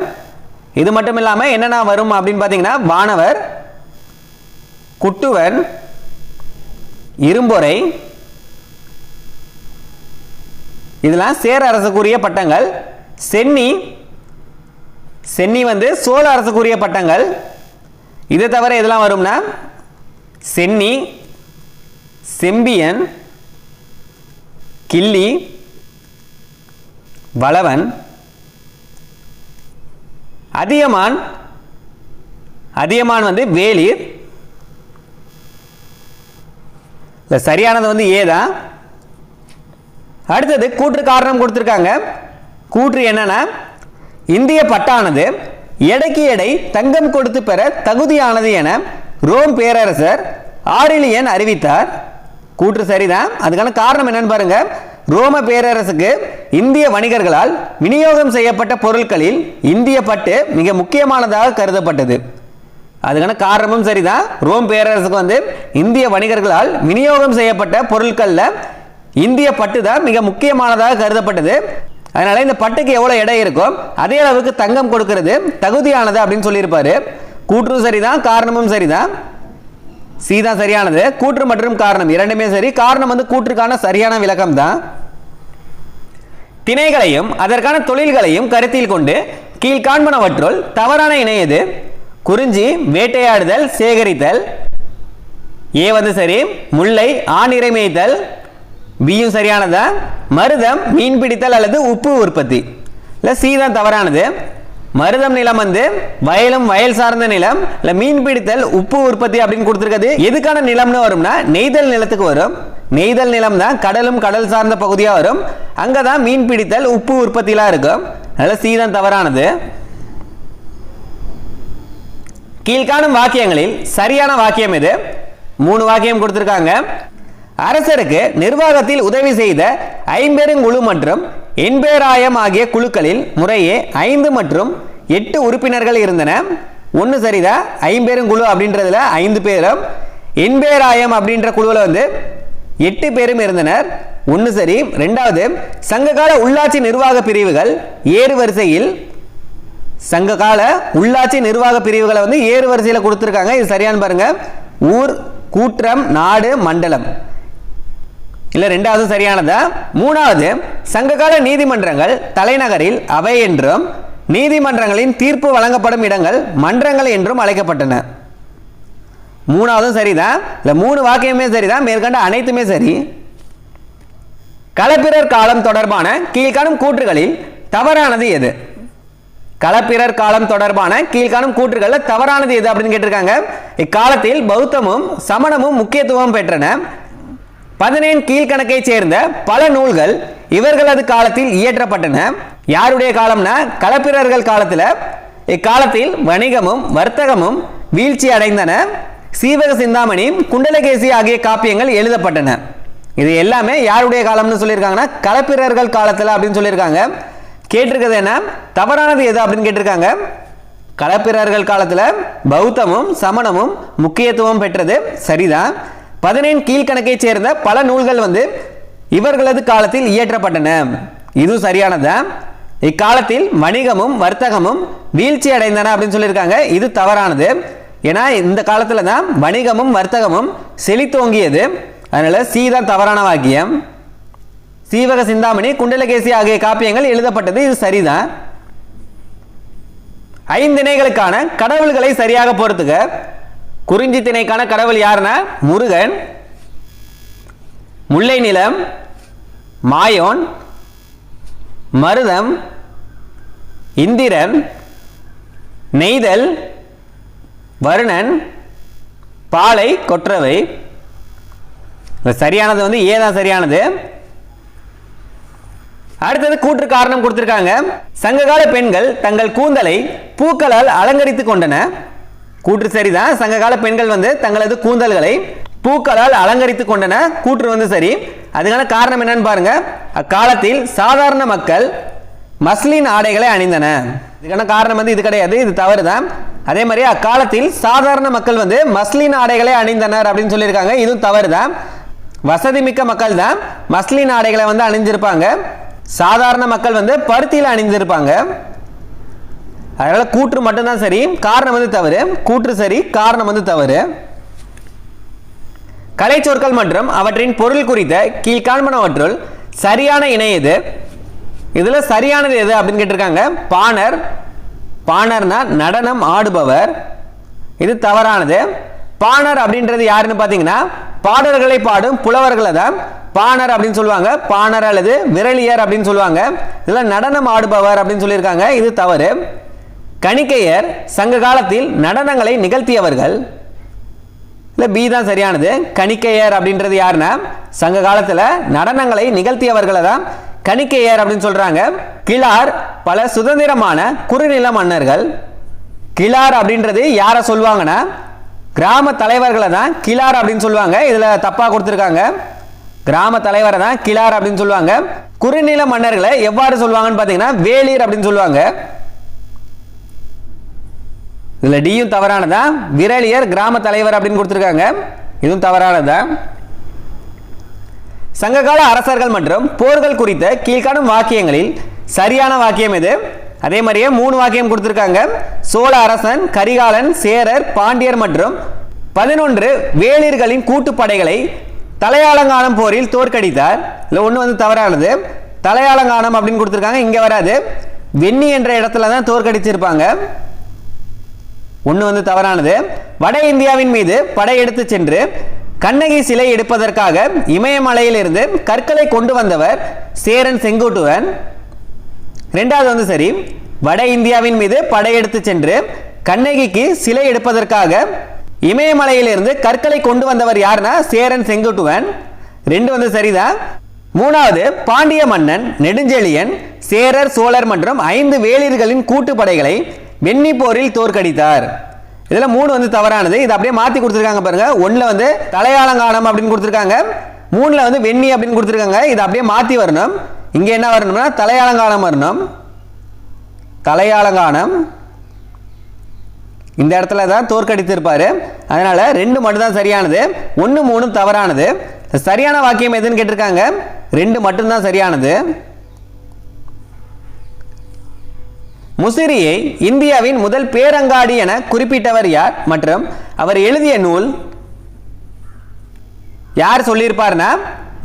இது மட்டும் இல்லாமல் என்னென்ன வரும் அப்படின்னு பார்த்தீங்கன்னா வானவர், குட்டுவன், இரும்பொறை, இதெல்லாம் சேர அரசுக்குரிய பட்டங்கள். சென்னி சென்னி வந்து சோழ அரசுக்குரிய பட்டங்கள். இதை தவிர இதெல்லாம் வரும்னா சென்னி, செம்பியன், கிள்ளி, வளவன், அதியமான். அதியமான் வந்து வேளிர். சரியானது வந்து ஏதான். அடுத்தது கூற்று காரணம் கொடுத்திருக்காங்க. கூற்று என்னன்னா, இந்திய பட்டானது எடைக்கு எடை தங்கம் கொடுத்து பெற தகுதியானது என ரோம் பேரரசர் ஆரிலியன் அறிவித்தார். கூற்று சரிதான். அதுக்கான காரணம் என்னன்னு பாருங்க. ரோம பேரரசுக்கு இந்திய வணிகர்களால் விநியோகம் செய்யப்பட்ட பொருட்களில் இந்திய பட்டு மிக முக்கியமானதாக கருதப்பட்டது. அதுக்கான காரணமும் சரிதான். ரோம் பேரரசுக்கு வந்து இந்திய வணிகர்களால் விநியோகம் செய்யப்பட்ட பொருட்களில் இந்திய பட்டு தான் மிக முக்கியமானதாக கருதப்பட்டது. அதனால இந்த பட்டுக்கு எவ்வளவு எடை இருக்கும் அதே அளவுக்கு தங்கம் கொடுக்கிறது தகுதியானது அப்படின்னு சொல்லியிருப்பாரு. கூற்று சரிதான், காரணமும் சரிதான். சி தான் சரியானது. கூற்று மற்றும் காரணம் இரண்டுமே சரி. காரணம் வந்து கூற்றுக்கான சரியான விளக்கம் தான். திணைகளையும் அதற்கான தொழில்களையும் கருத்தில் கொண்டு கீழ்காண்பனவற்றுள் தவறான இணை எது? குறிஞ்சி வேட்டையாடுதல் சேகரித்தல். ஏ வந்து சரி. முல்லை ஆணிரை மேய்த்தல். பியும் சரியானதா. மருதம் மீன் பிடித்தல் அல்லது உப்பு உற்பத்தி. இல்லை சி தான் தவறானது. மருதம் நிலம் வந்து வயலும் வயல் சார்ந்த நிலம். இல்லை மீன் பிடித்தல் உப்பு உற்பத்தி அப்படின்னு கொடுத்துருக்குது. எதுக்கான நிலம்னு வரும்னா நெய்தல் நிலத்துக்கு வரும். நெய்தல் நிலம் தான் கடலும் கடல் சார்ந்த பகுதியாக வரும். அங்கே தான் மீன் பிடித்தல் உப்பு உற்பத்திலாம் இருக்கும். அதனால சி தான் தவறானது. கீழ்காணும் வாக்கியங்களில் சரியான வாக்கியம் எது? 3 வாக்கியம் கொடுத்திருக்காங்க. அரசருக்கு நிர்வாகத்தில் உதவி செய்த ஐம்பெருங்குழு மற்றும் எண்பேராயம் ஆகிய குழுக்களில் முறையே 5 மற்றும் 8 உறுப்பினர்கள் இருந்தன. ஒன்று சரிதான். ஐம்பெருங்குழு அப்படின்றதுல 5 பேரும், எண்பேராயம் அப்படின்ற குழுவில் வந்து 8 பேரும் இருந்தனர். ஒன்று சரி. ரெண்டாவது, சங்ககால உள்ளாட்சி நிர்வாக பிரிவுகள் ஏறு வரிசையில். சங்ககால உள்ளாட்சி நிர்வாக பிரிவுகளை வந்து ஏறு வரிசையில் கொடுத்துருக்காங்க. இது சரியான பாருங்க. ஊர், கூற்றம், நாடு, மண்டலம். இல்லை ரெண்டாவது சரியானதா. மூணாவது, சங்ககால நீதிமன்றங்கள் தலைநகரில் அவை என்றும் நீதிமன்றங்களின் தீர்ப்பு வழங்கப்படும் இடங்கள் மன்றங்கள் என்றும் அழைக்கப்பட்டன. மூணாவதும் சரிதான். இல்லை 3 வாக்கியமே சரிதான். மேற்கண்ட அனைத்துமே சரி. களப்பிரர் காலம் தொடர்பான கீழ்காணும் கூற்றுகளில் தவறானது எது? களப்பிரர் காலம் தொடர்பான கீழ்காணும் கூற்றுகள் தவறானது எது அப்படின்னு கேட்டிருக்காங்க. இக்காலத்தில் பௌத்தமும் சமணமும் முக்கியத்துவம் பெற்றன. 17 கீழ்கணக்கை சேர்ந்த பல நூல்கள் இவர்களது காலத்தில் இயற்றப்பட்டன. யாருடைய காலம்னா களப்பிரர்கள் காலத்தில். இக்காலத்தில் வணிகமும் வர்த்தகமும் வீழ்ச்சி அடைந்தன. சீவக சிந்தாமணி, குண்டலகேசி ஆகிய காப்பியங்கள் எழுதப்பட்டன. இது எல்லாமே யாருடைய காலம்னு சொல்லியிருக்காங்கன்னா களப்பிரர்கள் காலத்தில் அப்படின்னு சொல்லியிருக்காங்க. கேட்டிருக்கிறது என்ன? தவறானது எது அப்படின்னு கேட்டிருக்காங்க. களப்பிரர்கள் காலத்தில் பௌத்தமும் சமணமும் முக்கியத்துவம் பெற்றது சரிதான். 17 கீழ்கணக்கை சேர்ந்த பல நூல்கள் வந்து இவர்களது காலத்தில் இயற்றப்பட்டன. இது சரியானதான். இக்காலத்தில் வணிகமும் வர்த்தகமும் வீழ்ச்சி அடைந்தன அப்படின்னு சொல்லியிருக்காங்க. இது தவறானது. ஏன்னா இந்த காலத்தில் தான் வணிகமும் வர்த்தகமும் செழித்தோங்கியது. அதனால சி தான் தவறான வாக்கியம். சீவக சிந்தாமணி, குண்டலகேசி ஆகிய காப்பியங்கள் எழுதப்பட்டது. இது சரிதான். 5 திணைகளுக்கான கடவுள்களை சரியாக பொறுத்துக. குறிஞ்சி திணைக்கான கடவுள் யாருன்னா முருகன். முல்லை நிலம் மாயோன், மருதம் இந்திரன், நெய்தல் வருணன், பாலை கொற்றவை. சரியானது வந்து ஏதான் சரியானது. அடுத்தது கூற்று காரணம் கொடுத்திருக்காங்க. சங்ககால பெண்கள் தங்கள் கூந்தலை பூக்களால் அலங்கரித்துக் கொண்டன. கூற்று சரிதான். சங்ககால பெண்கள் வந்து தங்களது கூந்தல்களை பூக்களால் அலங்கரித்துக் கொண்டன. கூற்று வந்து சரி. அதுக்கான காரணம் என்னன்னு பாருங்க. அக்காலத்தில் சாதாரண மக்கள் மஸ்லின் ஆடைகளை அணிந்தன. இதுக்கான காரணம் வந்து இது கிடையாது. இது தவறுதான். அதே மாதிரி அக்காலத்தில் சாதாரண மக்கள் வந்து மஸ்லின் ஆடைகளை அணிந்தனர் அப்படின்னு சொல்லியிருக்காங்க. இதுவும் தவறுதான். வசதி மிக்க மக்கள் தான் மஸ்லின் ஆடைகளை வந்து அணிஞ்சிருப்பாங்க. சாதாரண மக்கள் வந்து பருத்தியில் அணிந்திருப்பாங்க. அதனால கூற்று மட்டும்தான் சரி, காரணம் வந்து தவறு. கூற்று சரி, காரணம் வந்து தவறு. கலை சொற்கள் மற்றும் அவற்றின் பொருள் குறித்த கீழ்காண்பனவற்றுள் சரியான இணை எது? இதுல சரியானது எது அப்படின்னு கேட்டிருக்காங்க. பாணர். பாணர்னா நடனம் ஆடுபவர். இது தவறானது. பாணர் அப்படின்றது யாருன்னு பார்த்தீங்கன்னா பாடல்களை பாடும் புலவர்களை தான் பாணர் அப்படின்னு சொல்லுவாங்க. பாணர் அல்லது விரலியர் அப்படின்னு சொல்லுவாங்க. இதில் நடனம் ஆடுபவர் அப்படின்னு சொல்லியிருக்காங்க. இது தவறு. கணிக்கையர் சங்க காலத்தில் நடனங்களை நிகழ்த்தியவர்கள். இல்லை, பி தான் சரியானது. கணிக்கையர் அப்படின்றது யாருன்னா சங்க காலத்தில் நடனங்களை நிகழ்த்தியவர்களை தான் கணிக்கையர் அப்படின்னு சொல்றாங்க. கிளார் பல சுதந்திரமான குறுநில மன்னர்கள். கிளார் அப்படின்றது யாரை சொல்லுவாங்கன்னா கிராம தலைவர்களை தான் கிளார் அப்படின்னு சொல்லுவாங்க. இதுல தப்பா கொடுத்திருக்காங்க. கிராம தலைவரை தான் கிளார் அப்படின்னு சொல்லுவாங்க. குறுநில மன்னர்களை எவ்வாறு சொல்லுவாங்கன்னு பாத்தீங்கன்னா வேளிர் அப்படின்னு சொல்லுவாங்க. இதுல டியும் தவறானதா. விரலியர் கிராம தலைவர் அப்படின்னு கொடுத்திருக்காங்க. இதுவும் தவறானதா. சங்ககால அரசர்கள் மற்றும் போர்கள் குறித்த கீழ்காணும் வாக்கியங்களில் சரியான வாக்கியம் எது? அதே மாதிரியே 3 வாக்கியம் கொடுத்திருக்காங்க. சோழ அரசன் கரிகாலன் சேரர் பாண்டியர் மற்றும் 11 வேளிர்களின் கூட்டுப்படைகளை தலையாலங்கானம் போரில் தோற்கடித்தார். இல்லை, ஒன்று தவறானது. தலையாலங்கானம் அப்படின்னு கொடுத்திருக்காங்க, இங்க வராது. வெண்ணி என்ற இடத்துல தான் தோற்கடிச்சிருப்பாங்க. ஒன்று தவறானது. வட இந்தியாவின் மீது படையெடுத்து சென்று கண்ணகி சிலை எடுப்பதற்காக இமயமலையில் இருந்து கற்களை கொண்டு வந்தவர் சேரன் செங்குட்டுவன். இரண்டாவது சரி. வட இந்தியாவின் மீது படையெடுத்து சென்று கண்ணகிக்கு சிலை எடுப்பதற்காக இமயமலையில் இருந்து கற்களை கொண்டு வந்தவர் யாருன்னா சேரன் செங்குட்டுவன். 2 சரிதான். மூணாவது, பாண்டிய மன்னன் நெடுஞ்செழியன் சேரர் சோழர் மற்றும் 5 வேளிர்களின் கூட்டுப்படைகளை வெண்ணி போரில் தோற்கடித்தார். இதுல 3 தவறானது. இது அப்படியே மாத்தி கொடுத்திருக்காங்க பாருங்க. 1ல தலையாலங்கானம் அப்படின்னு கொடுத்திருக்காங்க. 3ல வெண்ணி அப்படின்னு கொடுத்திருக்காங்க. இது அப்படியே மாத்தி வரணும். இங்க என்ன வரணும்னா தலையாலங்கானம் வரணும். தலையாலங்கானம் இந்த இடத்துல தான் தோற்கடித்திருப்பாரு. அதனால 2 மட்டும் தான் சரியானது. 1, 3 தவறானது. சரியான வாக்கியம் எதுன்னு கேட்டிருக்காங்க. 2 மட்டும் தான் சரியானது. முசிறியை இந்தியாவின் முதல் பேரங்காடி என குறிப்பிட்டவர் யார் மற்றும் அவர் எழுதிய நூல்? யார் சொல்லியிருப்பார்னா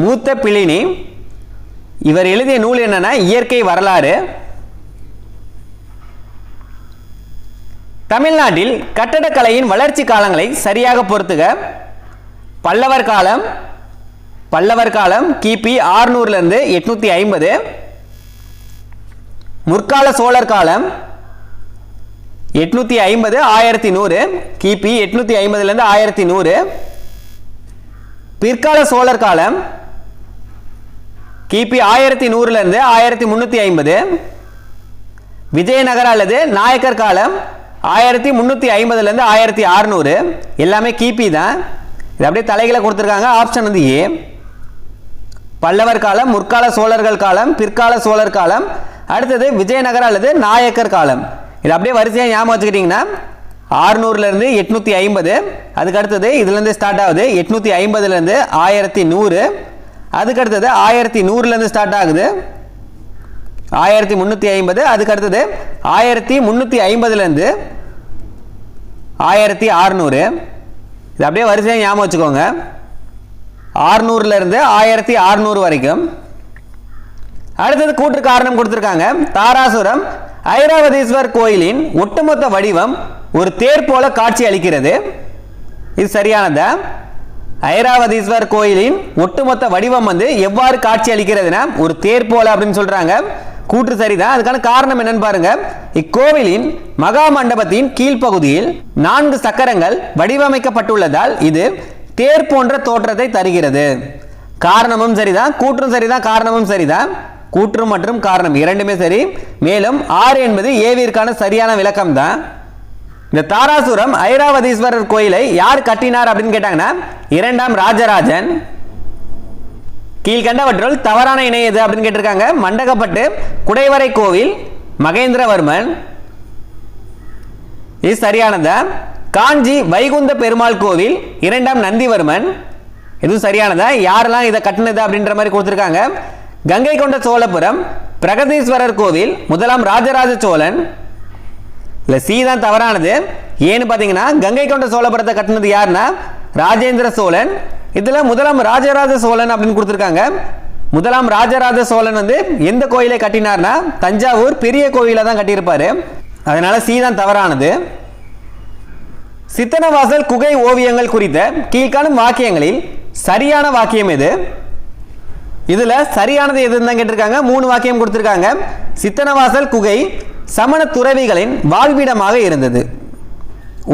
மூத்த பிளினி. இவர் எழுதிய நூல் என்னன்னா இயற்கை வரலாறு. தமிழ்நாட்டில் கட்டடக்கலையின் வளர்ச்சி காலங்களை சரியாக பொறுத்துக. பல்லவர் காலம் கிபி 600 இருந்து 850. முற்கால சோழர் காலம் 850 1100 கிபி 850 இருந்து 1100. பிற்கால சோழர் காலம் கிபி 1100 இருந்து 1350. விஜயநகர அல்லது நாயக்கர் காலம் 1350 இருந்து 1600. எல்லாமே கிபி தான். இது அப்படியே தலைகளை கொடுத்திருக்காங்க. Option A. பல்லவர் காலம், முற்கால சோழர்கள் காலம், பிற்கால சோழர் காலம், அடுத்தது விஜயநகர அல்லது நாயக்கர் காலம். இது அப்படியே வரிசையாக ஞாபகம் வச்சுக்கிட்டீங்கன்னா 600 இருந்து 850. அதுக்கு அடுத்தது இதுல இருந்து ஸ்டார்ட் ஆகுது 850 இருந்து 1100. அதுக்கு அடுத்தது 1100 இருந்து ஸ்டார்ட் ஆகுது 1350. அதுக்கு அடுத்தது 1350 இருந்து 1600. இது அப்படியே வரிசையாக ஞாபகம் வச்சுக்கோங்க. 600 இருந்து 1600 வரைக்கும். அடுத்தது கூற்று காரணம் கொடுத்திருக்காங்க. தாராசுரம் ஐராவதீஸ்வர் கோயிலின் ஒட்டுமொத்த வடிவம் ஒரு தேர் போல காட்சி அளிக்கிறது. இது சரியானதா? ஐராவதீஸ்வர் கோயிலின் ஒட்டுமொத்த வடிவம் எவ்வாறு காட்சி அளிக்கிறதுனா ஒரு தேர் போல அப்படின்னு சொல்றாங்க. கூற்று சரிதான். அதுக்கான காரணம் என்னன்னு பாருங்க. இக்கோவிலின் மகா மண்டபத்தின் கீழ்ப்பகுதியில் 4 சக்கரங்கள் வடிவமைக்கப்பட்டுள்ளதால் இது தேர் போன்ற தோற்றத்தை தருகிறது. காரணமும் சரிதான், கூற்றும் சரிதான், காரணமும் சரிதான். கூற்று மற்றும் காரணம் இரண்டுமே சரி. மேலும் 6 என்பது ஏவிற்கான சரியான விளக்கம் தான். இந்த தாராசுரம் ஐராவதீஸ்வரர் கோயிலை யார் கட்டினார் அப்படின்னு கேட்டாங்கன்னா 2ஆம் ராஜராஜன். கீழ்கண்டவற்றுள் தவறான இணை எது அப்படின்னு கேட்டிருக்காங்க. மண்டகப்பட்டு குடைவரை கோவில் மகேந்திரவர்மன். இது சரியானதா? காஞ்சி வைகுந்த பெருமாள் கோவில் 2ஆம் நந்திவர்மன். இதுவும் சரியானதா? யாரெல்லாம் இதை கட்டினது அப்படின்ற மாதிரி கொடுத்திருக்காங்க. கங்கை கொண்ட சோழபுரம் பிரகதீஸ்வரர் கோவில் 1ஆம் ராஜராஜ சோழன். இல்ல, சி தான் தவறானது. ஏன்னு பாத்தீங்கன்னா கங்கை கொண்ட சோழபுரத்தை கட்டினது யாருன்னா ராஜேந்திர சோழன். இதுல 1ஆம் ராஜராஜ சோழன் அப்படின்னு கொடுத்திருக்காங்க. முதலாம் ராஜராஜ சோழன் வந்து எந்த கோயிலை கட்டினார்னா தஞ்சாவூர் பெரிய கோயிலை தான் கட்டியிருப்பாரு. அதனால சி தான் தவறானது. சித்தனவாசல் குகை ஓவியங்கள் குறித்த கீழ்காணும் வாக்கியங்களில் சரியான வாக்கியம் எது? இதுல சரியானது எதுன்னு தான் கேட்டிருக்காங்க. 3 வாக்கியம் கொடுத்திருக்காங்க. சித்தனவாசல் குகை சமண துறவிகளின் வாழ்விடமாக இருந்தது.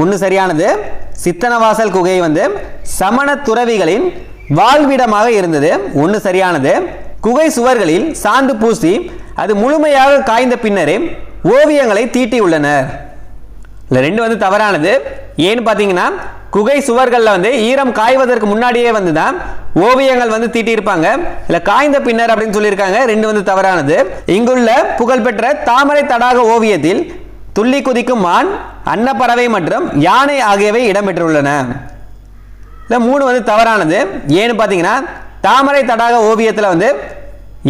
ஒன்று சரியானது. சித்தனவாசல் குகை வந்து சமண துறவிகளின் வாழ்விடமாக இருந்தது. ஒன்று சரியானது. குகை சுவர்களில் சாந்து பூசி அது முழுமையாக காய்ந்த பின்னரே ஓவியங்களை தீட்டியுள்ளனர். இல்லை 2 வந்து தவறானது. ஏன்னு பார்த்தீங்கன்னா குகை சுவர்களில் வந்து ஈரம் காய்வதற்கு முன்னாடியே வந்து தான் ஓவியங்கள் வந்து தீட்டியிருப்பாங்க. இல்லை காய்ந்த பின்னர் அப்படின்னு சொல்லியிருக்காங்க. 2 வந்து தவறானது. இங்குள்ள புகழ்பெற்ற தாமரை தடாக ஓவியத்தில் துள்ளி குதிக்கும் மான், அன்னப்பறவை மற்றும் யானை ஆகியவை இடம்பெற்றுள்ளன. இல்லை 3 வந்து தவறானது. ஏன்னு பார்த்தீங்கன்னா தாமரை தடாக ஓவியத்தில் வந்து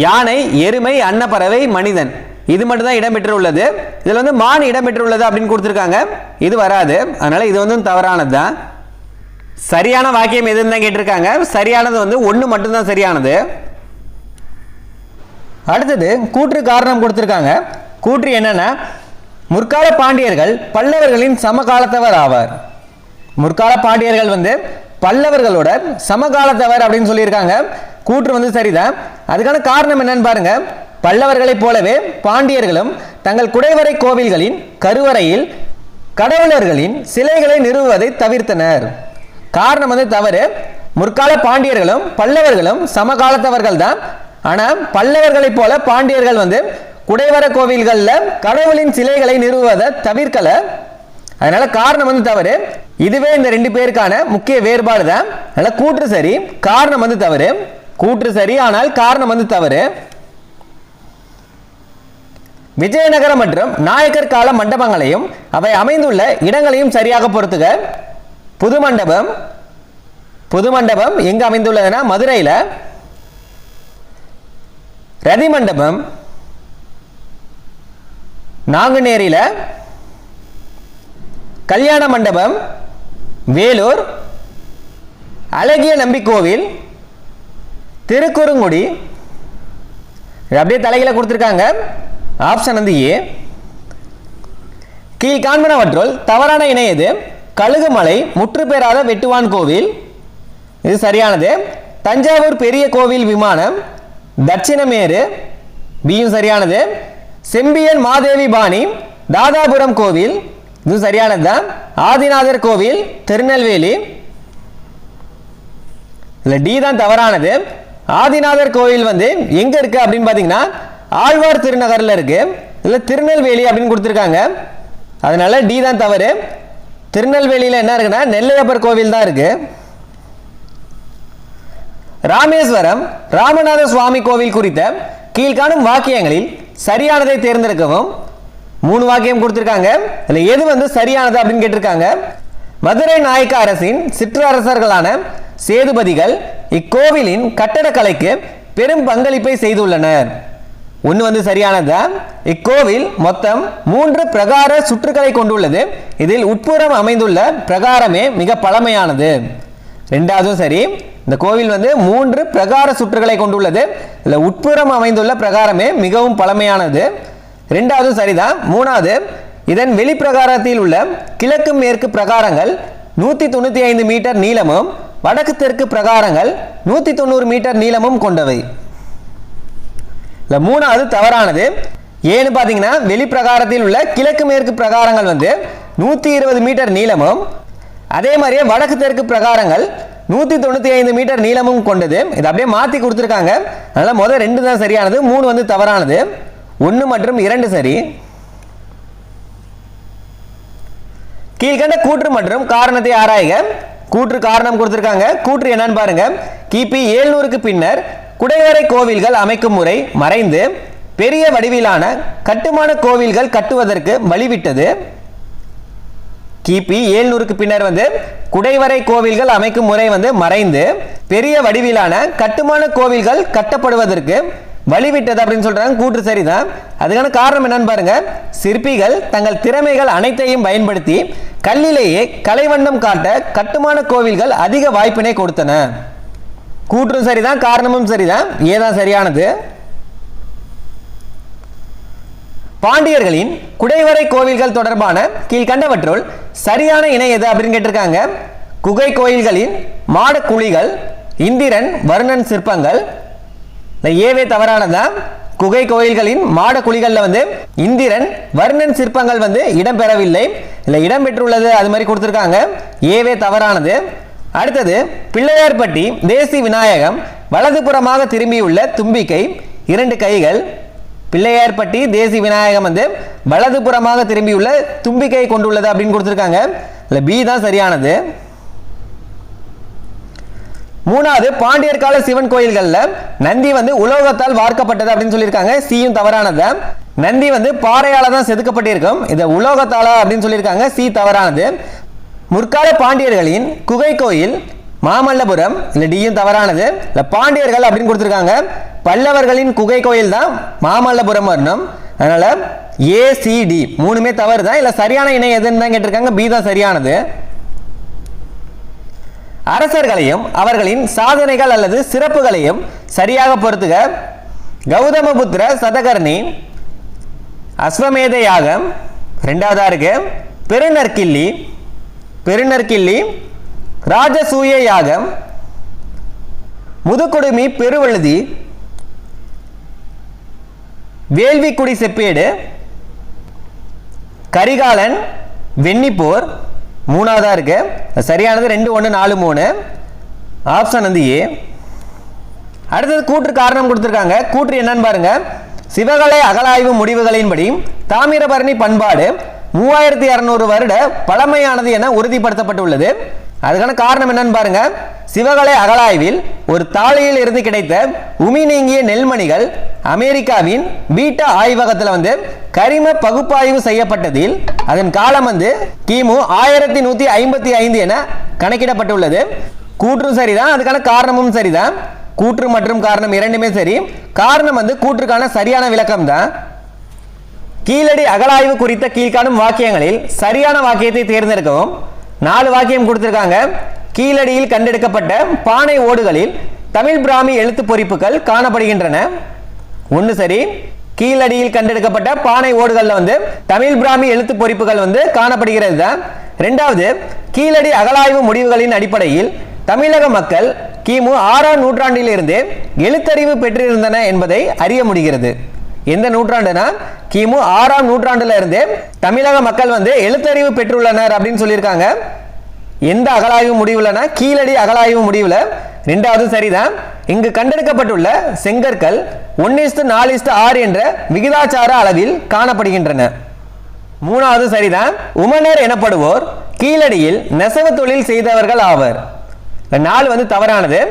யானை, எருமை, அன்னப்பறவை, மனிதன் இது மட்டும் தான் இடம்பெற்றுள்ளது. இதில் வந்து மான் இடம்பெற்றுள்ளது அப்படின்னு கொடுத்துருக்காங்க. இது வராது. அதனால இது வந்து தவறானது தான். சரியான வாக்கியம் எதுன்னு தான் கேட்டிருக்காங்க. சரியானது வந்து 1 மட்டும்தான் சரியானது. அடுத்தது கூற்று காரணம் கொடுத்துருக்காங்க. கூற்று என்னன்னா முற்கால பாண்டியர்கள் பல்லவர்களின் சமகாலத்தவர் ஆவார். முற்கால பாண்டியர்கள் வந்து பல்லவர்களோட சமகாலத்தவர் அப்படின்னு சொல்லியிருக்காங்க. கூற்று வந்து சரிதான். அதுக்கான காரணம் என்னன்னு பாருங்க. பல்லவர்களைப் போலவே பாண்டியர்களும் தங்கள் குடைவரை கோவில்களின் கருவறையில் கடவுளர்களின் சிலைகளை நிறுவுவதை தவிர்த்தனர். காரணம் வந்து தவறு. முற்கால பாண்டியர்களும் பல்லவர்களும் சமகாலத்தவர்கள் தான். ஆனால் பல்லவர்களைப் போல பாண்டியர்கள் வந்து குடைவர கோவில்களில் கடவுளின் சிலைகளை நிறுவுவதை தவிர்க்கல. அதனால காரணம் வந்து தவறு. இதுவே இந்த 2 பேருக்கான முக்கிய வேறுபாடு தான். அதனால கூற்று சரி, காரணம் வந்து தவறு. கூற்று சரி, ஆனால் காரணம் வந்து தவறு. விஜயநகர மற்றும் நாயக்கர் கால மண்டபங்களையும் அவை அமைந்துள்ள இடங்களையும் சரியாக பொறுத்துக. புது மண்டபம் எங்க அமைந்துள்ளதுன்னா மதுரையில். ரதி மண்டபம் நாங்குநேரியில். கல்யாண மண்டபம் வேலூர். அழகிய நம்பி கோவில் திருக்குறுங்குடி. அப்படியே தலைகளை கொடுத்துருக்காங்க. ஆப்ஷன் வந்து ஏ. கீழ்காண்பனவற்றுள் தவறான இணை எது? கழுகுமலை முற்று பெறாத வெட்டுவான் கோவில். இது சரியானது. தஞ்சாவூர் பெரிய கோவில் விமானம் தட்சிணமேரு. பியும் சரியானது. செம்பியன் மாதேவி பாணி தாதாபுரம் கோவில். இது சரியானது தான். ஆதிநாதர் கோவில் திருநெல்வேலி. இல்லை டி தான் தவறானது. ஆதிநாதர் கோவில் வந்து எங்க இருக்கு அப்படின்னு பார்த்தீங்கன்னா ஆழ்வார் திருநகரில் இருக்கு. இல்லை திருநெல்வேலி அப்படின்னு கொடுத்துருக்காங்க. அதனால டி தான் தவறு. திருநெல்வேலியில் என்ன இருக்குன்னா நெல்லையப்பர் கோவில் தான் இருக்கு. ராமேஸ்வரம் ராமநாத சுவாமி கோவில் குறித்த கீழ்காணும் வாக்கியங்களில் சரியானதை தேர்ந்தெடுக்கவும். 3 வாக்கியம் கொடுத்துருக்காங்க. இதில் எது வந்து சரியானது அப்படின்னு கேட்டிருக்காங்க. மதுரை நாயக்க அரசின் சிற்றரசர்களான சேதுபதிகள் இக்கோவிலின் கட்டடக்கலைக்கு பெரும் பங்களிப்பை செய்துள்ளனர். 1 வந்து சரியானது. இக்கோவில் மொத்தம் 3 பிரகார சுற்றுக்களை கொண்டுள்ளது. இதில் உட்புறம் அமைந்துள்ள பிரகாரமே மிக பழமையானது. 2வதும் சரி. இந்த கோவில் வந்து 3 பிரகார சுற்றுகளை கொண்டுள்ளது. இதில் உட்புறம் அமைந்துள்ள பிரகாரமே மிகவும் பழமையானது. 2வது சரிதான். 3வது இதன் வெளிப்பிரகாரத்தில் உள்ள கிழக்கு மேற்கு பிரகாரங்கள் 195 மீட்டர் நீளமும் வடக்கு தெற்கு பிரகாரங்கள் 190 மீட்டர் நீளமும் கொண்டவை. இல்லை 3வது தவறானது. ஏன்னு பார்த்தீங்கன்னா வெளிப்பிரகாரத்தில் உள்ள கிழக்கு மேற்கு பிரகாரங்கள் வந்து 120 மீட்டர் நீளமும் அதே மாதிரியே வடக்கு தெற்கு பிரகாரங்கள் 195 மீட்டர் நீளமும் கொண்டது. இதை அப்படியே மாற்றி கொடுத்துருக்காங்க. அதனால் முதல் 2 தான் சரியானது. 3 வந்து தவறானது. 1 மற்றும் 2 சரி. கீழ்கண்ட கூற்று மற்றும் காரணத்தை ஆராய்க. கூற்று காரணம் கொடுத்திருக்காங்க. கூற்று என்னன்னு பாருங்க. கிபி 700க்கு பின்னர் குடைவரை கோவில்கள் அமைக்கும் முறை மறைந்து பெரிய வடிவிலான கட்டுமான கோவில்கள் கட்டுவதற்கு வழிவிட்டது. கிபி 700க்கு பின்னர் வந்து குடைவரை கோவில்கள் அமைக்கும் முறை வந்து மறைந்து பெரிய வடிவிலான கட்டுமான கோவில்கள் கட்டப்படுவதற்கு வழிவிட்டது அப்படின்னு சொல்றாங்க. கூற்று சரிதான். அதுக்கான காரணம் என்னன்னு பாருங்க. சிற்பிகள் தங்கள் திறமைகள் அனைத்தையும் பயன்படுத்தி கல்லிலேயே கலைவண்ணம் காட்ட கட்டுமான கோவில்கள் அதிக வாய்ப்பினை கொடுத்தன. கூற்றும் சரிதான், காரணமும் சரிதான். ஏதான் சரியானது. பாண்டியர்களின் குடைவரை கோவில்கள் தொடர்பான கீழ்கண்டவற்றுள் சரியான இணை எது அப்படின்னு கேட்டிருக்காங்க. குகை கோயில்களின் மாட குழிகள், இந்திரன் வருணன் சிற்பங்கள். ஏவே தவறானதா. குகை கோயில்களின் மாட குழிகள்ல வந்து இந்திரன் வருணன் சிற்பங்கள் வந்து இடம்பெறவில்லை, இல்லை இடம்பெற்றுள்ளது அது மாதிரி கொடுத்திருக்காங்க. ஏவே தவறானது. அடுத்தது பிள்ளையார்பட்டி தேசி விநாயகம் வலதுபுறமாக திரும்பியுள்ள தும்பிக்கை, 2 கைகள். பிள்ளையார்பட்டி தேசி விநாயகம் வந்து வலதுபுறமாக திரும்பியுள்ள தும்பிக்கை கொண்டுள்ளது அப்படின்னு கொடுத்திருக்காங்க. இல்ல பி தான் சரியானது. மூணாவது பாண்டியர் கால சிவன் கோயில்கள்ல நந்தி வந்து உலோகத்தால் வார்க்கப்பட்டது அப்படின்னு சொல்லியிருக்காங்க. சியும் தவறானது. நந்தி வந்து பாறையால தான் செதுக்கப்பட்டிருக்கும், இது உலோகத்தால அப்படின்னு சொல்லியிருக்காங்க. சி தவறானது. முற்கால பாண்டியர்களின் குகை கோயில் மாமல்லபுரம், இல்ல டியும் தவறானது. இல்ல பாண்டியர்கள் அப்படின்னு கொடுத்திருக்காங்க, பல்லவர்களின் குகை கோயில் தான் மாமல்லபுரம் வரணும். அதனால ஏசிடி மூணுமே தவறு தான். இல்ல சரியான இணை எதுன்னு தான் கேட்டிருக்காங்க. பி தான் சரியானது. அரசர்களையும் அவர்களின் சாதனைகள் அல்லது சிறப்புகளையும் சரியாக பொறுத்துக. கௌதமபுத்திர சதகர்ணி, அஸ்வமேத யாகம், 2வதா இருக்கு. பெருநற்கிள்ளி, ராஜசூய யாகம், முதுகுடுமி பெருவழுதி, வேள்விக்குடி செப்பேடு, கரிகாலன் வெண்ணிப்போர் 3வதா இருக்கு. சரியானது 2, 1, 4, 3. ஆப்ஷன் வந்து ஏ. அடுத்தது கூற்று காரணம் கொடுத்திருக்காங்க. கூற்று என்னன்னு பாருங்க. சிவகலை அகலாய்வு முடிவுகளின்படி தாமிரபரணி பண்பாடு 3600 வருட பழமையானது என உறுதிப்படுத்தப்பட்டுள்ளது. அதுக்கான காரணம் என்னன்னு பாருங்க. சிவகலை அகலாய்வில் ஒரு தாளியில் இருந்து கிடைத்த உமி நீங்கிய நெல்மணிகள் அமெரிக்காவின் பீட்டா ஆய்வகத்தில் வந்து கரிம பகுப்பாய்வு செய்யப்பட்டதில் அதன் காலம் வந்து கிமு 1155 என கணக்கிடப்பட்டுள்ளது. கூற்றும் சரிதான், அதுக்கான காரணமும் சரிதான். கூற்று மற்றும் காரணம் இரண்டுமே சரி. காரணம் வந்து கூற்றுக்கான சரியான விளக்கம் தான். கீழடி அகலாய்வு குறித்த கீழ்காணும் வாக்கியங்களில் சரியான வாக்கியத்தை தேர்ந்தெடுக்கவும். 4 வாக்கியம் கொடுத்திருக்காங்க. கீழடியில் கண்டெடுக்கப்பட்ட பானை ஓடுகளில் தமிழ் பிராமி எழுத்து பொறிப்புகள் காணப்படுகின்றன. 1 சரி. கீழடியில் கண்டெடுக்கப்பட்ட பானை ஓடுகள்ல வந்து தமிழ் பிராமி எழுத்து பொறிப்புகள் வந்து காணப்படுகிறது தான். 2வது, கீழடி அகலாய்வு முடிவுகளின் அடிப்படையில் தமிழக மக்கள் கிமு 6ஆம் நூற்றாண்டிலிருந்து எழுத்தறிவு பெற்றிருந்தன என்பதை அறிய முடிகிறது. எந்த நூற்றாண்டுனா கிமு 6ஆம் நூற்றாண்டுல இருந்து தமிழக மக்கள் வந்து எழுத்தறிவு பெற்றுள்ளனர் அப்படின்னு சொல்லியிருக்காங்க. எந்த அகலாய்வு முடிவுலனா கீழடி அகலாய்வு முடிவுல. 2வது சரிதான். இங்கு கண்டெடுக்கப்பட்டுள்ள செங்கற்கள் 1:4:6 என்ற விகிதாச்சார அளவில் காணப்படுகின்றன. 3வது சரிதான். உமனர் எனப்படுவோர் கீழடியில் நெசவு தொழில் செய்தவர்கள் ஆவர். 4 வந்து தவறானது.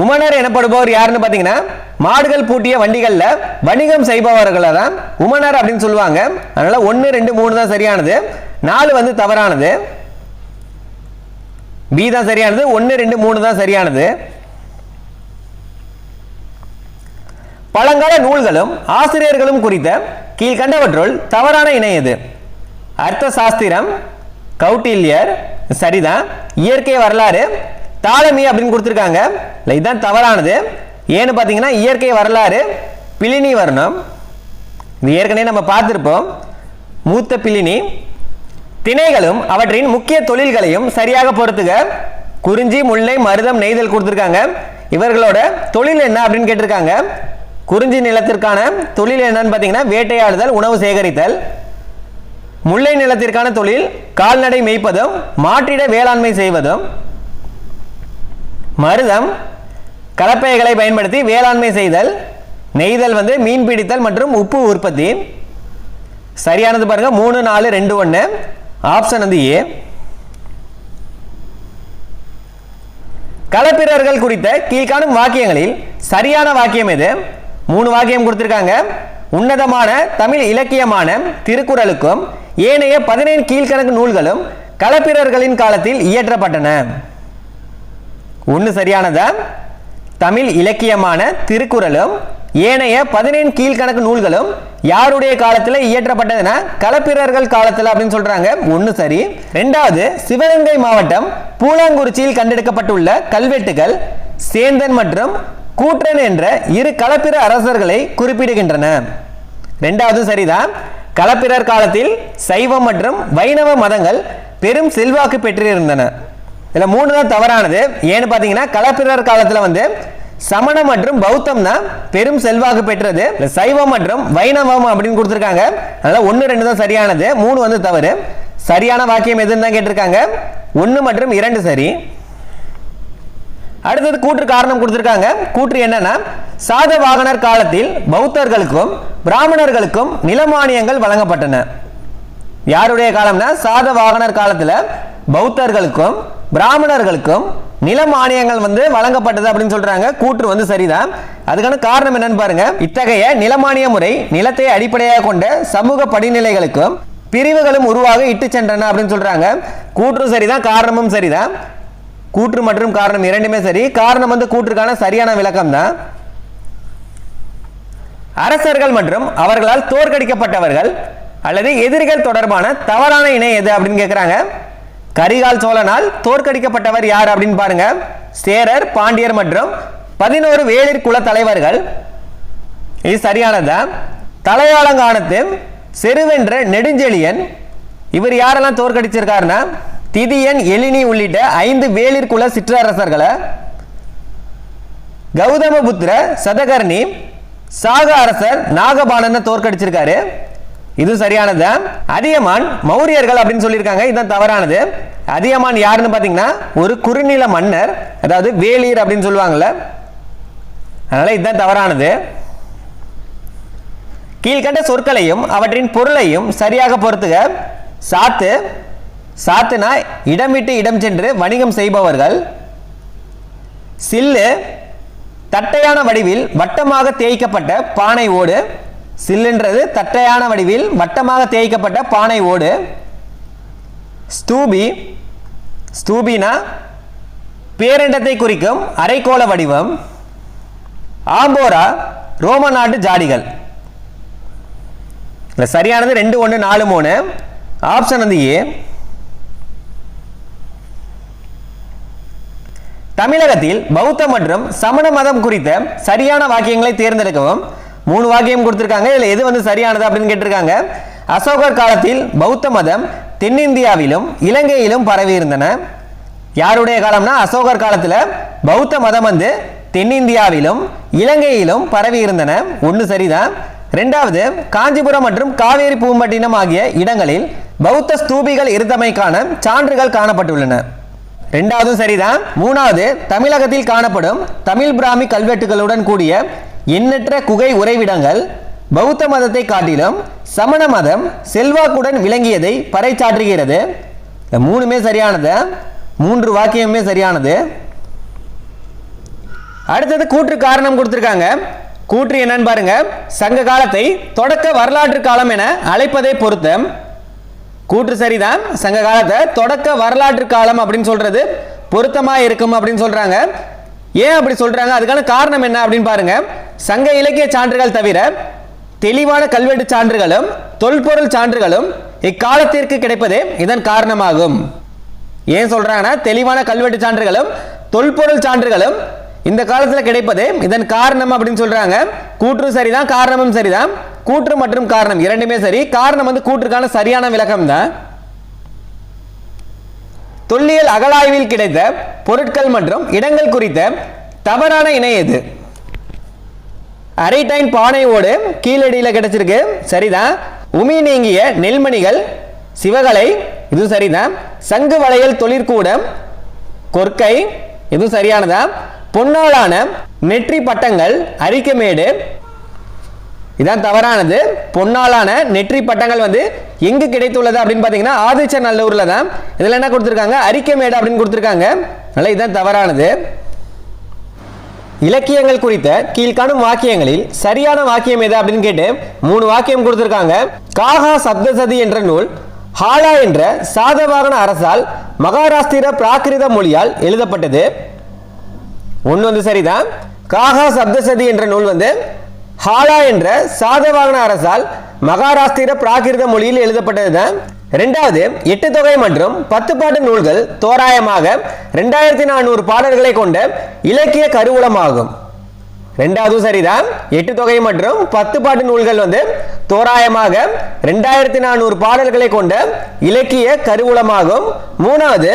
உமனர் எனப்படுபவர் யாருன்னு பாத்தீங்கன்னா மாடுகள் பூட்டிய வண்டிகள்ல வணிகம் செய்பவர்களை தான் உமனர் அப்படின்னு சொல்லுவாங்க. அதனால 1, 2, 3 தான் சரியானது. 4 வந்து தவறானது. பி தான் சரியானது. 1, 2, 3 தான் சரியானது. பழங்கால நூல்களும் ஆசிரியர்களும் குறித்த கீழ்கண்டவற்றுள் தவறான இணை எது? அர்த்த சாஸ்திரம், கௌட்டில்யர் சரிதான். இயற்கை வரலாறு, தாலமி அப்படின்னு கொடுத்திருக்காங்க. இதுதான் தவறானது. ஏன்னு பார்த்தீங்கன்னா இயற்கை வரலாறு பிளினி வரணும். இது ஏற்கனவே நம்ம பார்த்திருப்போம். மூத்த பிளினி. திணைகளும் அவற்றின் முக்கிய தொழில்களையும் சரியாக பொறுத்துக. குறிஞ்சி, முல்லை, மருதம், நெய்தல் கொடுத்திருக்காங்க. இவர்களோட தொழில் என்ன அப்படின்னு கேட்டிருக்காங்க. குறிஞ்சி நிலத்திற்கான தொழில் என்னன்னு பார்த்தீங்கன்னா வேட்டையாடுதல், உணவு சேகரித்தல். முல்லை நிலத்திற்கான தொழில் கால்நடை மேய்ப்பதும் மாற்றிட வேளாண்மை செய்வதும். மருதம் கலப்பைகளை பயன்படுத்தி வேளாண்மை செய்தல். நெய்தல் வந்து மீன் பிடித்தல் மற்றும் உப்பு உற்பத்தி. சரியானது பாருங்க 3, 4, 2, 1. ஆப்ஷன் வந்து ஏ. களப்பிரர்கள் குறித்த கீழ்காணும் வாக்கியங்களில் சரியான வாக்கியம் எது? 3 வாக்கியம் கொடுத்திருக்காங்க. உன்னதமான தமிழ் இலக்கியமான திருக்குறளுக்கும் ஏனைய 17 கீழ்கணக்கு நூல்களும் களப்பிரர்களின் காலத்தில் இயற்றப்பட்டன. 1 சரியானதா. தமிழ் இலக்கியமான திருக்குறளும் ஏனைய 17 கீழ்கணக்கு நூல்களும் யாருடைய காலத்தில் இயற்றப்பட்டதுன்னா களப்பிரர்கள் காலத்தில் அப்படின்னு சொல்றாங்க. 1 சரி. 2வது, சிவகங்கை மாவட்டம் பூலாங்குறிச்சியில் கண்டெடுக்கப்பட்டுள்ள கல்வெட்டுகள் சேந்தன் மற்றும் கூற்றன் என்ற இரு களப்பிர அரசர்களை குறிப்பிடுகின்றன. இரண்டாவது சரிதான். களப்பிரர் காலத்தில் சைவம் மற்றும் வைணவ மதங்கள் பெரும் செல்வாக்கு பெற்றிருந்தன. இதில் 3 தான் தவறானது. ஏன்னு பார்த்தீங்கன்னா களப்பிரர் காலத்தில் வந்து சமணம் மற்றும் பௌத்தம் தான் பெரும் செல்வாக்கு பெற்றது. சைவம் மற்றும் வைணவம் அப்படின்னு கொடுத்துருக்காங்க. அதனால 1, 2 தான் சரியானது. 3 வந்து தவறு. சரியான வாக்கியம் எதுன்னு தான் கேட்டிருக்காங்க. 1 மற்றும் 2 சரி. அடுத்தது கூற்று காரணம் கொடுத்திருக்காங்க. கூற்று என்னன்னா, சாதவாகனர் காலத்தில் பௌத்தர்களுக்கும் பிராமணர்களுக்கும் நிலமானியங்கள் வழங்கப்பட்டன. யாருடைய காலம்னா சாதவாகனர் காலத்தில் பௌத்தர்களுக்கும் பிராமணர்களுக்கும் நில மானியங்கள் வந்து வழங்கப்பட்டது அப்படின்னு சொல்றாங்க. கூற்று வந்து சரிதான். அதுக்கான காரணம் என்னன்னு பாருங்க. இத்தகைய நிலமானிய முறை நிலத்தை அடிப்படையாக கொண்ட சமூக படிநிலைகளுக்கும் பிரிவுகளும் உருவாக இட்டு சென்றன அப்படின்னு சொல்றாங்க. கூற்று சரிதான், காரணமும் சரிதான். கூற்று மற்றும் காரணம் இரண்டுமே சரி. காரணம் வந்து கூற்றுக்கான சரியான விளக்கம் தான். அரசர்கள் மற்றும் அவர்களால் தோற்கடிக்கப்பட்டவர்கள் அல்லது எதிரிகள் தொடர்பான தவறான இணை எது அப்படின்னு கேட்கிறாங்க. கரிகால் சோழனால் தோற்கடிக்கப்பட்டவர் யார் அப்படின்னு பாருங்க. சேரர், பாண்டியர் மற்றும் 11 வேளிர் குல தலைவர்கள். இது சரியானதான். தலையாளங்கானத்து செருவென்ற நெடுஞ்செழியன் இவர் யாரெல்லாம் தோற்கடிச்சிருக்காருன்னா திதியன், எழினி உள்ளிட்ட 5 வேளிர் குல சிற்றரசர்களை, கௌதமபுத்திர சதகர்ணி சாக அரசர் நாகபாணனை தோற்கடிச்சிருக்காரு. இது சரியானது. அதியமான் மௌரியர்கள் அப்படின்னு சொல்லியிருக்காங்க. இதுதான் தவறானது. அதியமான் யாருன்னு பார்த்தீங்கன்னா ஒரு குறுநில மன்னர், அதாவது வேளிர் அப்படின்னு சொல்லுவாங்கல்ல. அதனால இதுதான் தவறானது. கீழ்கண்ட சொற்களையும் அவற்றின் பொருளையும் சரியாக பொறுத்துக. சாத்து, சாத்துனா இடம் விட்டு இடம் சென்று வணிகம் செய்பவர்கள். சில்லு, தட்டையான வடிவில் வட்டமாக தேய்க்கப்பட்ட பானை ஓடு. சில்லுன்றது தட்டையான வடிவில் வட்டமாக தேய்க்கப்பட்ட பானை ஓடு. ஸ்தூபி, ஸ்தூபினா பேரண்டத்தை குறிக்கும் அரைக்கோள வடிவம். ஆம்போரா ரோம நாட்டு ஜாடிகள். சரியானது 2, 1, 4, 3. ஆப்ஷன் வந்து ஏ. தமிழகத்தில் பௌத்த மற்றும் சமண மதம் குறித்த சரியான வாக்கியங்களை தேர்ந்தெடுக்கவும். 3 வாக்கியம் கொடுத்திருக்காங்க. இதுல எது வந்து சரியானது அப்படின்னு கேட்டிருக்காங்க. அசோகர் காலத்தில் பௌத்த மதம் தென்னிந்தியாவிலும் இலங்கையிலும் பரவி இருந்தன. யாருடைய காலம்னா அசோகர் காலத்துல பௌத்த மதம் வந்து தென்னிந்தியாவிலும் இலங்கையிலும் பரவி இருந்தன. 1 சரிதான். 2வது, காஞ்சிபுரம் மற்றும் காவேரி பூம்பட்டினம் ஆகிய இடங்களில் பௌத்த ஸ்தூபிகள் இருந்தமைக்கான சான்றுகள் காணப்பட்டுள்ளன. 2வது சரிதான். 3வது, தமிழகத்தில் காணப்படும் தமிழ் பிராமி கல்வெட்டுகளுடன் கூடிய எண்ணற்ற குகை உறைவிடங்கள் பௌத்த மதத்தை காட்டிலும் சமண மதம் செல்வாக்குடன் விளங்கியதை பறைச்சாற்றுகிறது. 3மே சரியானது. 3 வாக்கியமே சரியானது. அடுத்தது கூற்று காரணம் கொடுத்திருக்காங்க. கூற்று என்னன்னு பாருங்க. சங்க காலத்தை தொடக்க வரலாற்று காலம் என அழைப்பதை பொறுத்த. கூற்று சரிதான். சங்க காலத்தை தொடக்க வரலாற்று காலம் அப்படின்னு சொல்றது பொருத்தமா இருக்கும் அப்படின்னு சொல்றாங்க. ஏன் அப்படி சொல்றாங்க, அதுக்கான காரணம் என்ன அப்படின்னு பாருங்க. சங்க இலக்கிய சான்றுகள் தவிர தெளிவான கல்வெட்டு சான்றுகளும் தொல்பொருள் சான்றுகளும் இக்காலத்திற்கு கிடைப்பதே இதன் காரணமாகும். ஏன் சொல்றாங்கன்னா தெளிவான கல்வெட்டு சான்றுகளும் தொல்பொருள் சான்றுகளும் இந்த காலத்தில் கிடைப்பது இதன் காரணம் அப்படின்னு சொல்றாங்க. கூற்று சரிதான், காரணமும் சரிதான். கூற்று மற்றும் காரணம் இரண்டுமே சரி. காரணம் வந்து கூற்றுக்கான சரியான விளக்கம் தான். தொல்லியல் அகழாய்வில் கிடைத்த பொருட்கள் மற்றும் இடங்கள் குறித்த தவறான இணை எது? அரைடைன் பானையோடு கீழடியில் கிடைச்சிருக்கு, சரிதான். உமி நீங்கிய நெல்மணிகள் சிவகலை, இது சரிதான். சங்கு வளையல் தொழிற்கூடம் கொற்கை, இது சரியானதா. பொன்னாலான நெற்றி பட்டங்கள் அரிக்கமேடு, இதான் தவறானது. பொன்னாலான நெற்றி பட்டங்கள் வந்து எங்கு கிடைத்துள்ளது அப்படின்னு பார்த்தீங்கன்னா ஆதிச்சநல்லூர்ல தான். இதில் என்ன கொடுத்துருக்காங்க, அரிக்கமேடு அப்படின்னு கொடுத்துருக்காங்க. அதனால இதுதான் தவறானது. இலக்கியங்கள் குறித்த கீழ்காணும் வாக்கியங்களில் சரியான வாக்கியம் எது அப்படின்னு கேட்டு 3 வாக்கியம் கொடுத்திருக்காங்க. காகா சப்தசதி என்ற நூல் ஹாலா என்ற சாதவாகன அரசால் மகாராஷ்டிர பிராகிருத மொழியால் எழுதப்பட்டது. 1 வந்து சரிதான். காகா சப்தசதி என்ற நூல் வந்து ஹாலா என்ற சாதவாகன அரசால் மகாராஷ்டிர பிராகிருத மொழியில் எழுதப்பட்டதுதான். இரண்டாவது 8 தொகை மற்றும் 10 பாட்டு நூல்கள் தோராயமாக 2400 பாடல்களை கொண்ட இலக்கிய கருவூலமாகும். இரண்டாவது சரிதான். 8 தொகை மற்றும் 10 பாட்டு நூல்கள் வந்து தோராயமாக 2400 பாடல்களை கொண்ட இலக்கிய கருவூலமாகும். மூணாவது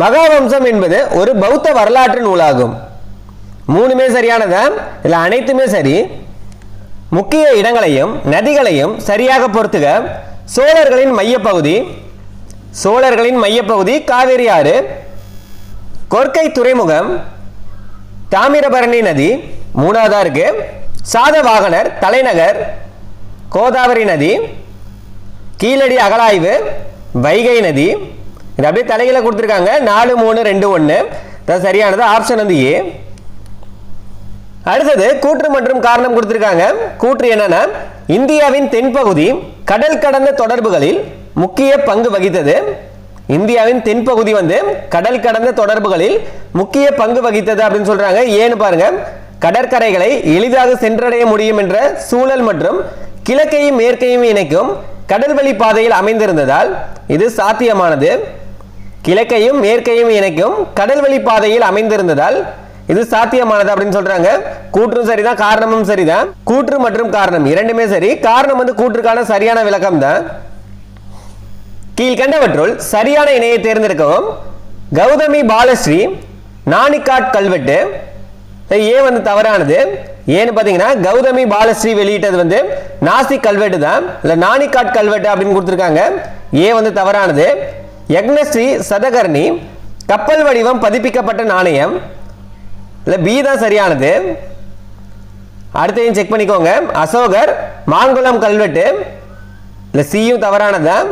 மகாவம்சம் என்பது ஒரு பௌத்த வரலாற்று நூலாகும். மூணுமே சரியானதா? இல்ல அனைத்துமே சரி. முக்கிய இடங்களையும் நதிகளையும் சரியாக பொறுத்துக. சோழர்களின் மையப்பகுதி காவேரி ஆறு, கொர்க்கை துறைமுகம், தாமிரபரணி நதி மூணாவதா இருக்கு. சாதவாகனர் தலைநகர் கோதாவரி நதி, கீழடி அகழாய்வு வைகை நதி. இது அப்படியே தலையில கொடுத்துருக்காங்க. 4 3 2 1 சரியானது. ஆப்ஷன் வந்து ஏ. அடுத்தது கூற்று மற்றும் காரணம் கொடுத்திருக்காங்க. கூற்று என்னன்னா, இந்தியாவின் தென்பகுதி கடல் கடந்த தொடர்புகளில் முக்கிய பங்கு வகித்தது. இந்தியாவின் தென்பகுதி வந்து கடல் கடந்த தொடர்புகளில் முக்கிய பங்கு வகித்தது அப்படின்னு சொல்றாங்க. ஏன்னு பாருங்க, கடற்கரைகளை எளிதாக சென்றடைய முடியும் என்ற சூழல் மற்றும் கிழக்கையும் மேற்கையும் இணைக்கும் கடல்வழி பாதையில் அமைந்திருந்ததால் இது சாத்தியமானது. கிழக்கையும் மேற்கையும் இணைக்கும் கடல்வழி பாதையில் அமைந்திருந்ததால் இது சாத்தியமானது அப்படின்னு சொல்றாங்க. கூற்றும் சரிதான், காரணமும் சரிதான். கூற்று மற்றும் காரணம் இரண்டுமே சரி. காரணம் வந்து கூற்றுக்கான சரியான விளக்கம் தான். கீழ்கண்டவற்றுள் சரியான இணையை தேர்ந்தெடுக்கவும். கௌதமி பாலஸ்ரீ நாணிக்காட் கல்வெட்டு ஏ வந்து தவறானது. ஏன்னு பாத்தீங்கன்னா, கௌதமி பாலஸ்ரீ வெளியிட்டது வந்து நாசிக் கல்வெட்டு தான், இல்ல நாணிக்காட் கல்வெட்டு அப்படின்னு கொடுத்திருக்காங்க. ஏ வந்து தவறானது. யக்னஸ்ரீ சதகர்ணி கப்பல் வடிவம் பதிப்பிக்கப்பட்ட நாணயம் இல்ல பி தான் சரியானது. அடுத்தையும் செக் பண்ணிக்கோங்க. அசோகர் மாங்குளம் கல்வெட்டு இல்ல சியும் தவறானதான்.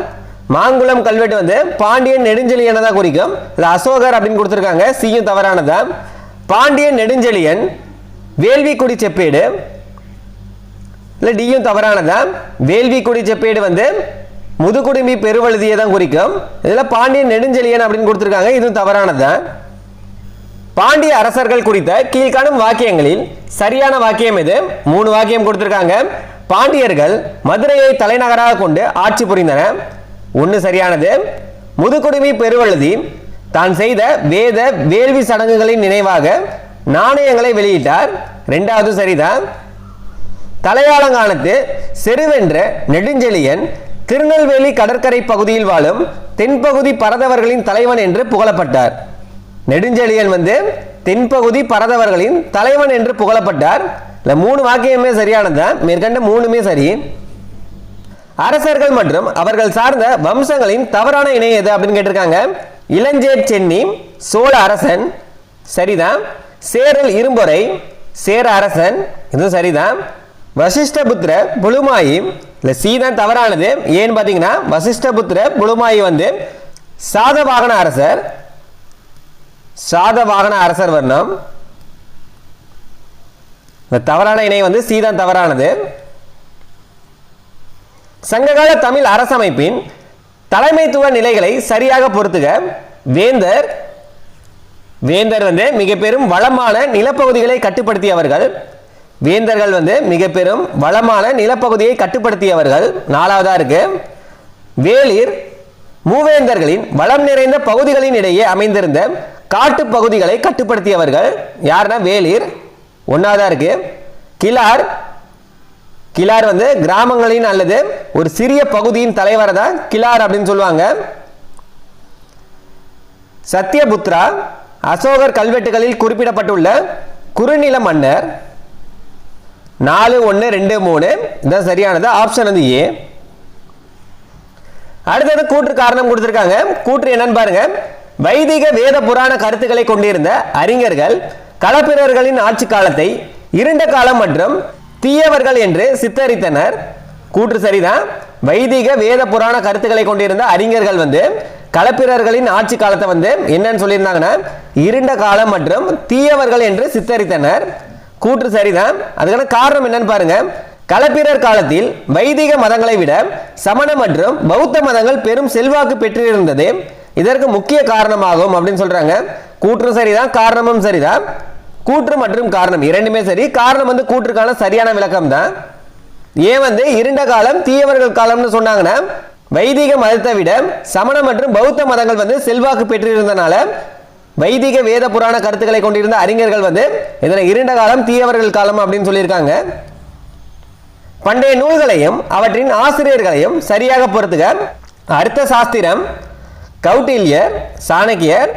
மாங்குளம் கல்வெட்டு வந்து பாண்டியன் நெடுஞ்செழியனை தான் குறிக்கும். இல்ல அசோகர் அப்படின்னு கொடுத்திருக்காங்க. சியும் தவறானதான். பாண்டியன் நெடுஞ்செழியன் வேள்விக்குடி செப்பேடு இல்ல டியும் தவறானதான். வேள்விக்குடி செப்பேடு வந்து முதுகுடுமி பெருவழுதியை தான் குறிக்கும். இதுல பாண்டியன் நெடுஞ்செழியன் அப்படின்னு கொடுத்திருக்காங்க. இதுவும் தவறானதான். பாண்டிய அரசர்கள் குறித்த கீழ்காணும் வாக்கியங்களில் சரியான வாக்கியம் எது? 3 வாக்கியம் கொடுத்திருக்காங்க. பாண்டியர்கள் மதுரையை தலைநகராக கொண்டு ஆட்சி புரிந்தனர். 1 சரியானது. முதுகுடுமி பெருவழுதி தான் செய்த வேத வேள்வி சடங்குகளின் நினைவாக நாணயங்களை வெளியிட்டார். 2வது சரிதான். தலையாலங்கானத்து செருவென்ற நெடுஞ்செழியன் திருநெல்வேலி கடற்கரை பகுதியில் வாழும் தென்பகுதி பரதவர்களின் தலைவன் என்று புகழப்பட்டார். நெடுஞ்செழியன் வந்து தென்பகுதி பரதவர்களின் தலைவன் என்று புகழப்பட்டார். 3 வாக்கியமே சரியானதான். மேற்கண்ட 3மே சரி. அரசர்கள் மற்றும் அவர்கள் சார்ந்த வம்சங்களின் தவறான இணை எது அப்படின்னு கேட்டிருக்காங்க. இளஞ்சேட் சென்னி சோழ அரசன் சரிதான். சேரல் இரும்பொறை சேர அரசன் இதுவும் சரிதான். வசிஷ்டபுத்திர புலுமாயி இல்ல சி தான் தவறானது. ஏன்னு பாத்தீங்கன்னா, வசிஷ்டபுத்திர புலுமாயி வந்து சாதவாகன அரசர் வர்ணம். தவறான இணை வந்து சி தான் தவறானது. சங்ககால தமிழ் அரசமைப்பின் தலைமைத்துவ நிலைகளை சரியாக பொறுத்துக. வேந்தர் வந்து மிக பெரும் வளமான நிலப்பகுதிகளை கட்டுப்படுத்தியவர்கள். வேந்தர்கள் வந்து மிக பெரும் வளமான நிலப்பகுதியை கட்டுப்படுத்தியவர்கள். 4வதா இருக்கு. வேளிர் மூவேந்தர்களின் வளம் நிறைந்த பகுதிகளின் இடையே அமைந்திருந்த காட்டு பகுதிகளை கட்டுப்படுத்தியவர்கள். யாருன்னா வேளிர். 1வதா இருக்கு. கிளார் வந்து கிராமங்களின் அல்லது ஒரு சிறிய பகுதியின் தலைவரை தான் கிளார் அப்படின்னு சொல்லுவாங்க. சத்யபுத்ரா அசோகர் கல்வெட்டுகளில் குறிப்பிடப்பட்டுள்ள குறுநில மன்னர். 4 1 2 3 இதுதான் சரியானது. ஆப்ஷன் வந்து ஏ. அடுத்தது கூற்று காரணம் கொடுத்திருக்காங்க. கூற்று என்னன்னு பாருங்க. வைதிக வேத புராண கருத்துக்களை கொண்டிருந்த அறிஞர்கள் களப்பிரர்களின் ஆட்சி காலத்தை இருண்ட காலம் மற்றும் தீயவர்கள் என்று சித்தரித்தனர். கூற்று சரிதான். வைதிக வேத புராண கருத்துக்களை கொண்டிருந்த அறிஞர்கள் வந்து களப்பிரர்களின் ஆட்சி காலத்தை வந்து என்னன்னு சொல்லியிருந்தாங்கன்னா இருண்ட காலம் மற்றும் தீயவர்கள் என்று சித்தரித்தனர். கூற்று சரிதான். அதுக்கான காரணம் என்னன்னு பாருங்க. களப்பிரர் காலத்தில் வைதிக மதங்களை விட சமண மற்றும் பௌத்த மதங்கள் பெரும் செல்வாக்கு பெற்றிருந்தது இதற்கு முக்கிய காரணமாகும் அப்படின்னு சொல்றாங்க. கூற்று சரிதான், காரணமும் சரிதான். கூற்று மற்றும் காரணம் இரண்டுமே சரி. காரணம் வந்து கூற்றுக்கான சரியான விளக்கம் தான். ஏன் வந்து இருண்ட காலம் தீயவர்கள் காலம்னு சொன்னாங்கன்னா வைதிக மதத்தை விட சமண மற்றும் பௌத்த மதங்கள் வந்து செல்வாக்கு பெற்றிருந்தனால வைதிக வேத புராண கருத்துக்களை கொண்டிருந்த அறிஞர்கள் வந்து இதனை இருண்ட காலம் தீயவர்கள் காலம் அப்படின்னு சொல்லியிருக்காங்க. பண்டைய நூல்களையும் அவற்றின் ஆசிரியர்களையும் சரியாக பொறுத்துக. அர்த்த சாஸ்திரம் கௌட்டில்யர், சாணக்கியர்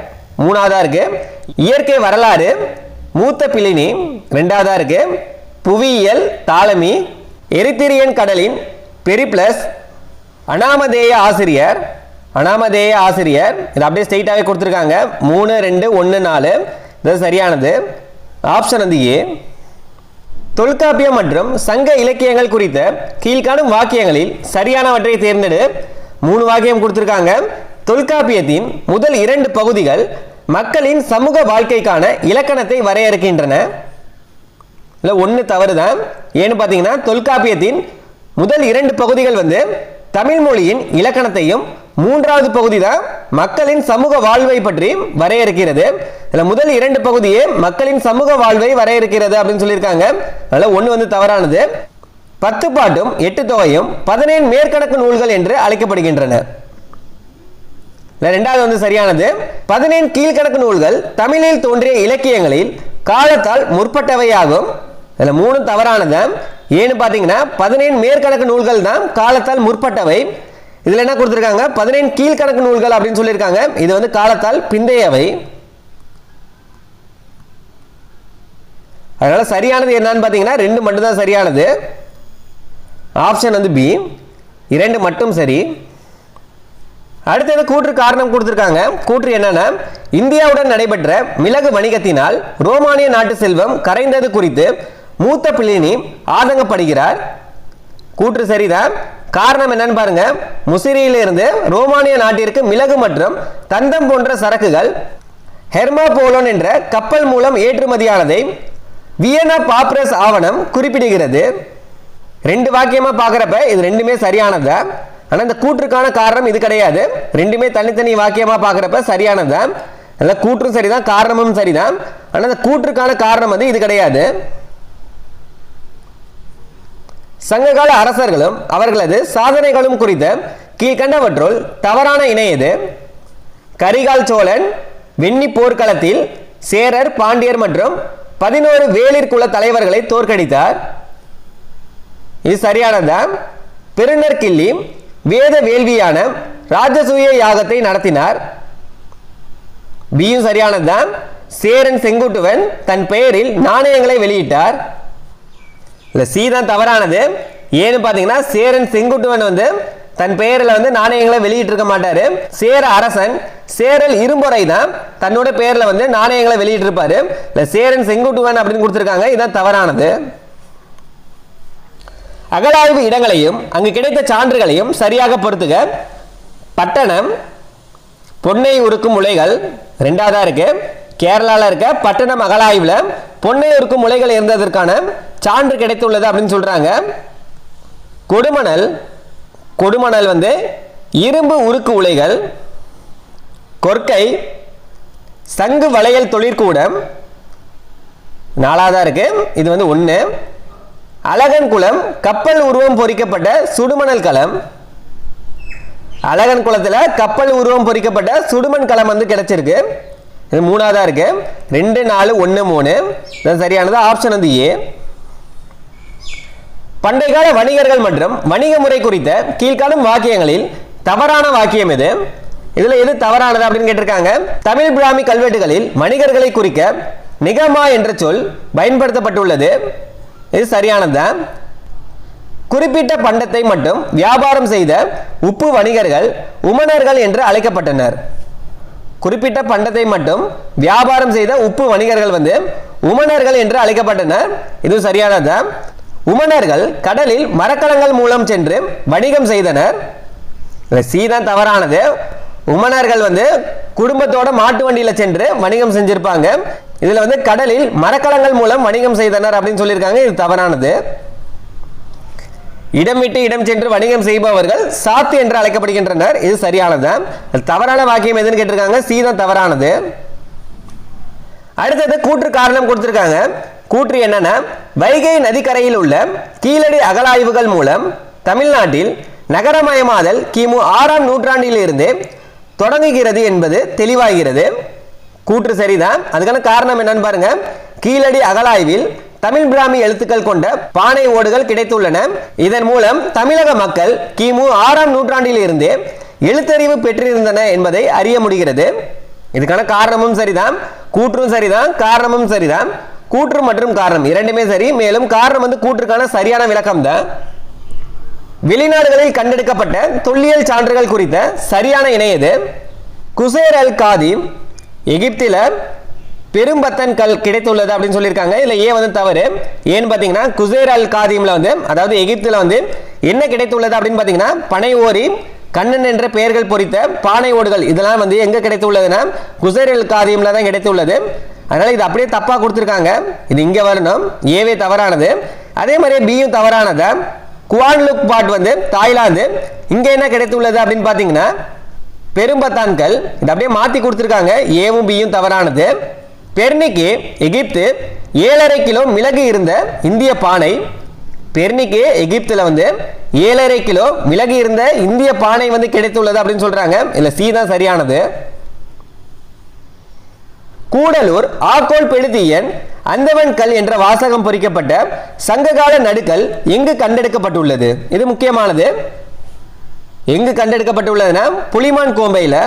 மூணாவதா இருக்கு. இயற்கை வரலாறு மூத்த பிளினி ரெண்டாவதா இருக்கு. புவியியல் டாலமி. எரித்திரியன் கடலின் பெரிப்ளஸ். அனாமதேய ஆசிரியர் இது அப்படியே ஸ்ட்ரெயிட்டாகவே கொடுத்துருக்காங்க. 3, 2, 1, 4 இது சரியானது. ஆப்ஷன் வந்து ஏ. தொல்காப்பியம் மற்றும் சங்க இலக்கியங்கள் குறித்த கீழ்காணும் வாக்கியங்களில் சரியானவற்றை தேர்ந்தெடு. 3 வாக்கியம் கொடுத்துருக்காங்க. தொல்காப்பியத்தின் முதல் 2 பகுதிகள் மக்களின் சமூக வாழ்க்கைக்கான இலக்கணத்தை வரையறுக்கின்றன. இல்லை, 1 தவறுதான். ஏன்னு பார்த்தீங்கன்னா தொல்காப்பியத்தின் முதல் 2 பகுதிகள் வந்து தமிழ் மொழியின் இலக்கணத்தையும், 3வது பகுதி தான் மக்களின் சமூக வாழ்வை பற்றி வரையறுக்கிறது. இதில் முதல் 2 பகுதியே மக்களின் சமூக வாழ்வை வரையறுக்கிறது அப்படின்னு சொல்லியிருக்காங்க. அதனால 1 வந்து தவறானது. 10 பாட்டும் 8 தொகையும் 17 மேற்கணக்கு நூல்கள் என்று அழைக்கப்படுகின்றன. 2வது வந்து சரியானது. 17 கீழ்கணக்கு நூல்கள் தமிழில் தோன்றிய இலக்கியங்களில் காலத்தால் முற்பட்டவையாகும். இதில் 3 தவறானது. ஏன்னு பார்த்தீங்கன்னா 17 மேற்கணக்கு நூல்கள் தான் காலத்தால் முற்பட்டவை. இதில் என்ன கொடுத்துருக்காங்க, 17 கீழ்கணக்கு நூல்கள் அப்படின்னு சொல்லியிருக்காங்க. இது வந்து காலத்தால் பிந்தையவை. அதனால சரியானது என்னன்னு பார்த்தீங்கன்னா 2 மட்டும் தான் சரியானது. ஆப்ஷன் வந்து பி, 2 மட்டும் சரி. அடுத்தது கூற்று காரணம் கொடுத்துருக்காங்க. கூற்று என்னன்னா, இந்தியாவுடன் நடைபெற்ற மிளகு வணிகத்தினால் ரோமானிய நாட்டு செல்வம் கரைந்தது குறித்து மூத்த பிளினி ஆதங்கப்படுகிறார். கூற்று சரிதான். காரணம் என்னன்னு பாருங்க, முசிறியிலிருந்து ரோமானிய நாட்டிற்கு மிளகு மற்றும் தந்தம் போன்ற சரக்குகள் ஹெர்மாபோலோன் என்ற கப்பல் மூலம் ஏற்றுமதியானதை வியன்னா பாப்ரஸ் ஆவணம் குறிப்பிடுகிறது. 2 வாக்கியமா பார்க்குறப்ப இது 2மே சரியானதா. ஆனால் இந்த கூற்றுக்கான காரணம் இது கிடையாது. 2மே தனித்தனி வாக்கியமா பார்க்குறப்ப சரியானதான். அதனால் கூற்றும் சரிதான், காரணமும் சரிதான். ஆனால் இந்த கூற்றுக்கான காரணம் வந்து இது கிடையாது. சங்ககால அரசர்களும் அவர்களது சாதனைகளும் குறித்த கீழ்கண்டவற்றுள் தவறான இணை எது? கரிகால் சோழன் வெண்ணி போர்க்களத்தில் சேரர், பாண்டியர் மற்றும் 11 வேளிர் குல தலைவர்களை தோற்கடித்தார். இது சரியானதான். பெருநர் கிள்ளி வேத வேள்வியான ராஜசூய யாகத்தை நடத்தினார். பியும் சரியானதுதான். சேரன் செங்குட்டுவன் தன் பெயரில் நாணயங்களை வெளியிட்டார். இல்லை, சி தான் தவறானது. ஏன்னு பார்த்தீங்கன்னா சேரன் செங்குட்டுவன் வந்து தன் பெயரில் வந்து நாணயங்களை வெளியிட்டிருக்க மாட்டாரு. சேர அரசன் சேரல் இரும்பொறை தான் தன்னோட பெயரில் வந்து நாணயங்களை வெளியிட்டிருப்பாரு. இல்லை, சேரன் செங்குட்டுவன் அப்படின்னு கொடுத்துருக்காங்க. இதுதான் தவறானது. அகழாய்வு இடங்களையும் அங்கு கிடைத்த சான்றுகளையும் சரியாக பொறுத்துக. பட்டணம் பொன்னை உருக்கும் முளைகள் 2வதா இருக்கு. கேரளாவில் இருக்க பட்டணம் அகழாய்வில் பொன்னை உருக்கும் முளைகள் இருந்ததற்கான சான்று கிடைத்துள்ளது அப்படின்னு சொல்றாங்க. கொடுமணல் வந்து இரும்பு உருக்கு உலைகள். கொற்கை சங்கு வளையல் தொழிற்கூடம் 4வதா இருக்கு. இது வந்து 1. அழகன் குளம் கப்பல் உருவம் பொறிக்கப்பட்ட சுடுமணல் களம். அழகன் குளத்தில் கப்பல் உருவம் பொறிக்கப்பட்ட சுடுமண் களம் வந்து கிடைச்சிருக்கு. இது 3வதா இருக்கு. 2, 4, 1, 3 சரியானது. ஆப்ஷன் வந்து ஏ. பண்டைய கால வணிகர்கள் மற்றும் வணிக முறை குறித்த கீழ்காணும் வாக்கியங்களில் தவறான வாக்கியம் எது? இதுல எது தவறானது அப்படின்னு கேட்டிருக்காங்க. தமிழ் பிராமி கல்வெட்டுகளில் வணிகர்களை குறிக்க நிகமா என்ற சொல் பயன்படுத்தப்பட்டுள்ளது. இது சரியானதுதான். குறிப்பிட்ட பண்டத்தை மட்டும் வியாபாரம் செய்த உப்பு வணிகர்கள் உமணர்கள் என்று அழைக்கப்பட்டனர். குறிப்பிட்ட பண்டத்தை மட்டும் வியாபாரம் செய்த உப்பு வணிகர்கள் வந்து உமணர்கள் என்று அழைக்கப்பட்டனர். இது சரியானதுதான். உமணர்கள் கடலில் மரக்கலங்கள் மூலம் சென்று வணிகம் செய்தனர். சி தான் தவறானது. உமணர்கள் வந்து குடும்பத்தோட மாட்டு வண்டியில சென்று வணிகம் செஞ்சிருப்பாங்க. இதுல வந்து கடலில் மரக்கலங்கள் மூலம் வணிகம் செய்தனர் அப்படின்னு சொல்லியிருக்காங்க. இது தவறானது. இடம் விட்டு இடம் சென்று வணிகம் செய்பவர்கள் சாத்து என்று அழைக்கப்படுகின்றனர். இது சரியானது. தவறான வாக்கியம் எதுன்னு கேட்டிருக்காங்க. சி தான் தவறானது. அடுத்தது கூற்று காரணம் கொடுத்திருக்காங்க. கூற்று என்னன்னா, வைகை நதிக்கரையில் உள்ள கீழடி அகழாய்வுகள் மூலம் தமிழ்நாட்டில் நகரமயமாதல் கிமு 6ஆம் நூற்றாண்டிலிருந்து தொடங்குகிறது என்பது தெளிவாகிறது. கூற்று சரிதான். அதுக்கான காரணம் என்னன்னு பாருங்க. கீழடி அகழாய்வில் தமிழ் பிராமி எழுத்துக்கள் கொண்ட பானை ஓடுகள் கிடைத்துள்ளன. இதன் மூலம் தமிழக மக்கள் கிமு 6ஆம் நூற்றாண்டிலிருந்து எழுத்தறிவு பெற்றிருந்தன என்பதை அறிய முடிகிறது. இதுக்கான காரணமும் சரிதான், கூற்றும் சரிதான், காரணமும் சரிதான். கூற்று மற்றும் காரணம் இரண்டுமே சரி. மேலும் காரணம் கூற்றுக்கான சரியான விளக்கம் தான். வெளிநாடுகளில் கண்டெடுக்கப்பட்ட தொல்லியல் சான்றுகள் குறித்த சரியான இணை எது? குசேர் அல் காதீம் எகிப்தில பெரும்பத்தன் கல் கிடைத்துள்ளது அப்படின்னு சொல்லியிருக்காங்க. இதில் ஏ தவறு. ஏன்னு பார்த்தீங்கன்னா குசேர் அல் காதீம்ல அதாவது எகிப்தில் என்ன கிடைத்துள்ளது அப்படின்னு பார்த்தீங்கன்னா பனை ஓரி, கண்ணன் என்ற பெயர்கள் பொறித்த பானை ஓடுகள் இதெல்லாம் எங்க கிடைத்துள்ளதுன்னா குசேர் அல் காதீம்ல தான் கிடைத்துள்ளது. அதனால இது அப்படியே தப்பா கொடுத்துருக்காங்க. இது இங்க வரணும். ஏவே தவறானது. அதே மாதிரி பியும் தவறானது. குவான் லுக் பாட் தாய்லாந்து இங்க என்ன கிடைத்துள்ளது அப்படின்னு பார்த்தீங்கன்னா பெரும்பத்தான்கள். இது அப்படியே மாத்தி கொடுத்துருக்காங்க. ஏவும் பியும் தவறானது. பெர்னிக்கு எகிப்து 7.5 கிலோ மிளகு இருந்த இந்திய பானை. பெர்னிக்கு எகிப்துல 7.5 கிலோ மிளகு இருந்த இந்திய பானை கிடைத்துள்ளது அப்படின்னு சொல்றாங்க. இல்ல சி தான் சரியானது. கூடலூர் ஆக்கோல் பெழுதியன் அந்தவன் கல் என்ற வாசகம் பொறிக்கப்பட்ட சங்ககால நடுக்கல் எங்கு கண்டெடுக்கப்பட்டுள்ளது? இது முக்கியமானது. எங்கு கண்டெடுக்கப்பட்டுள்ளதுன்னா புலிமான் கோம்பையில்.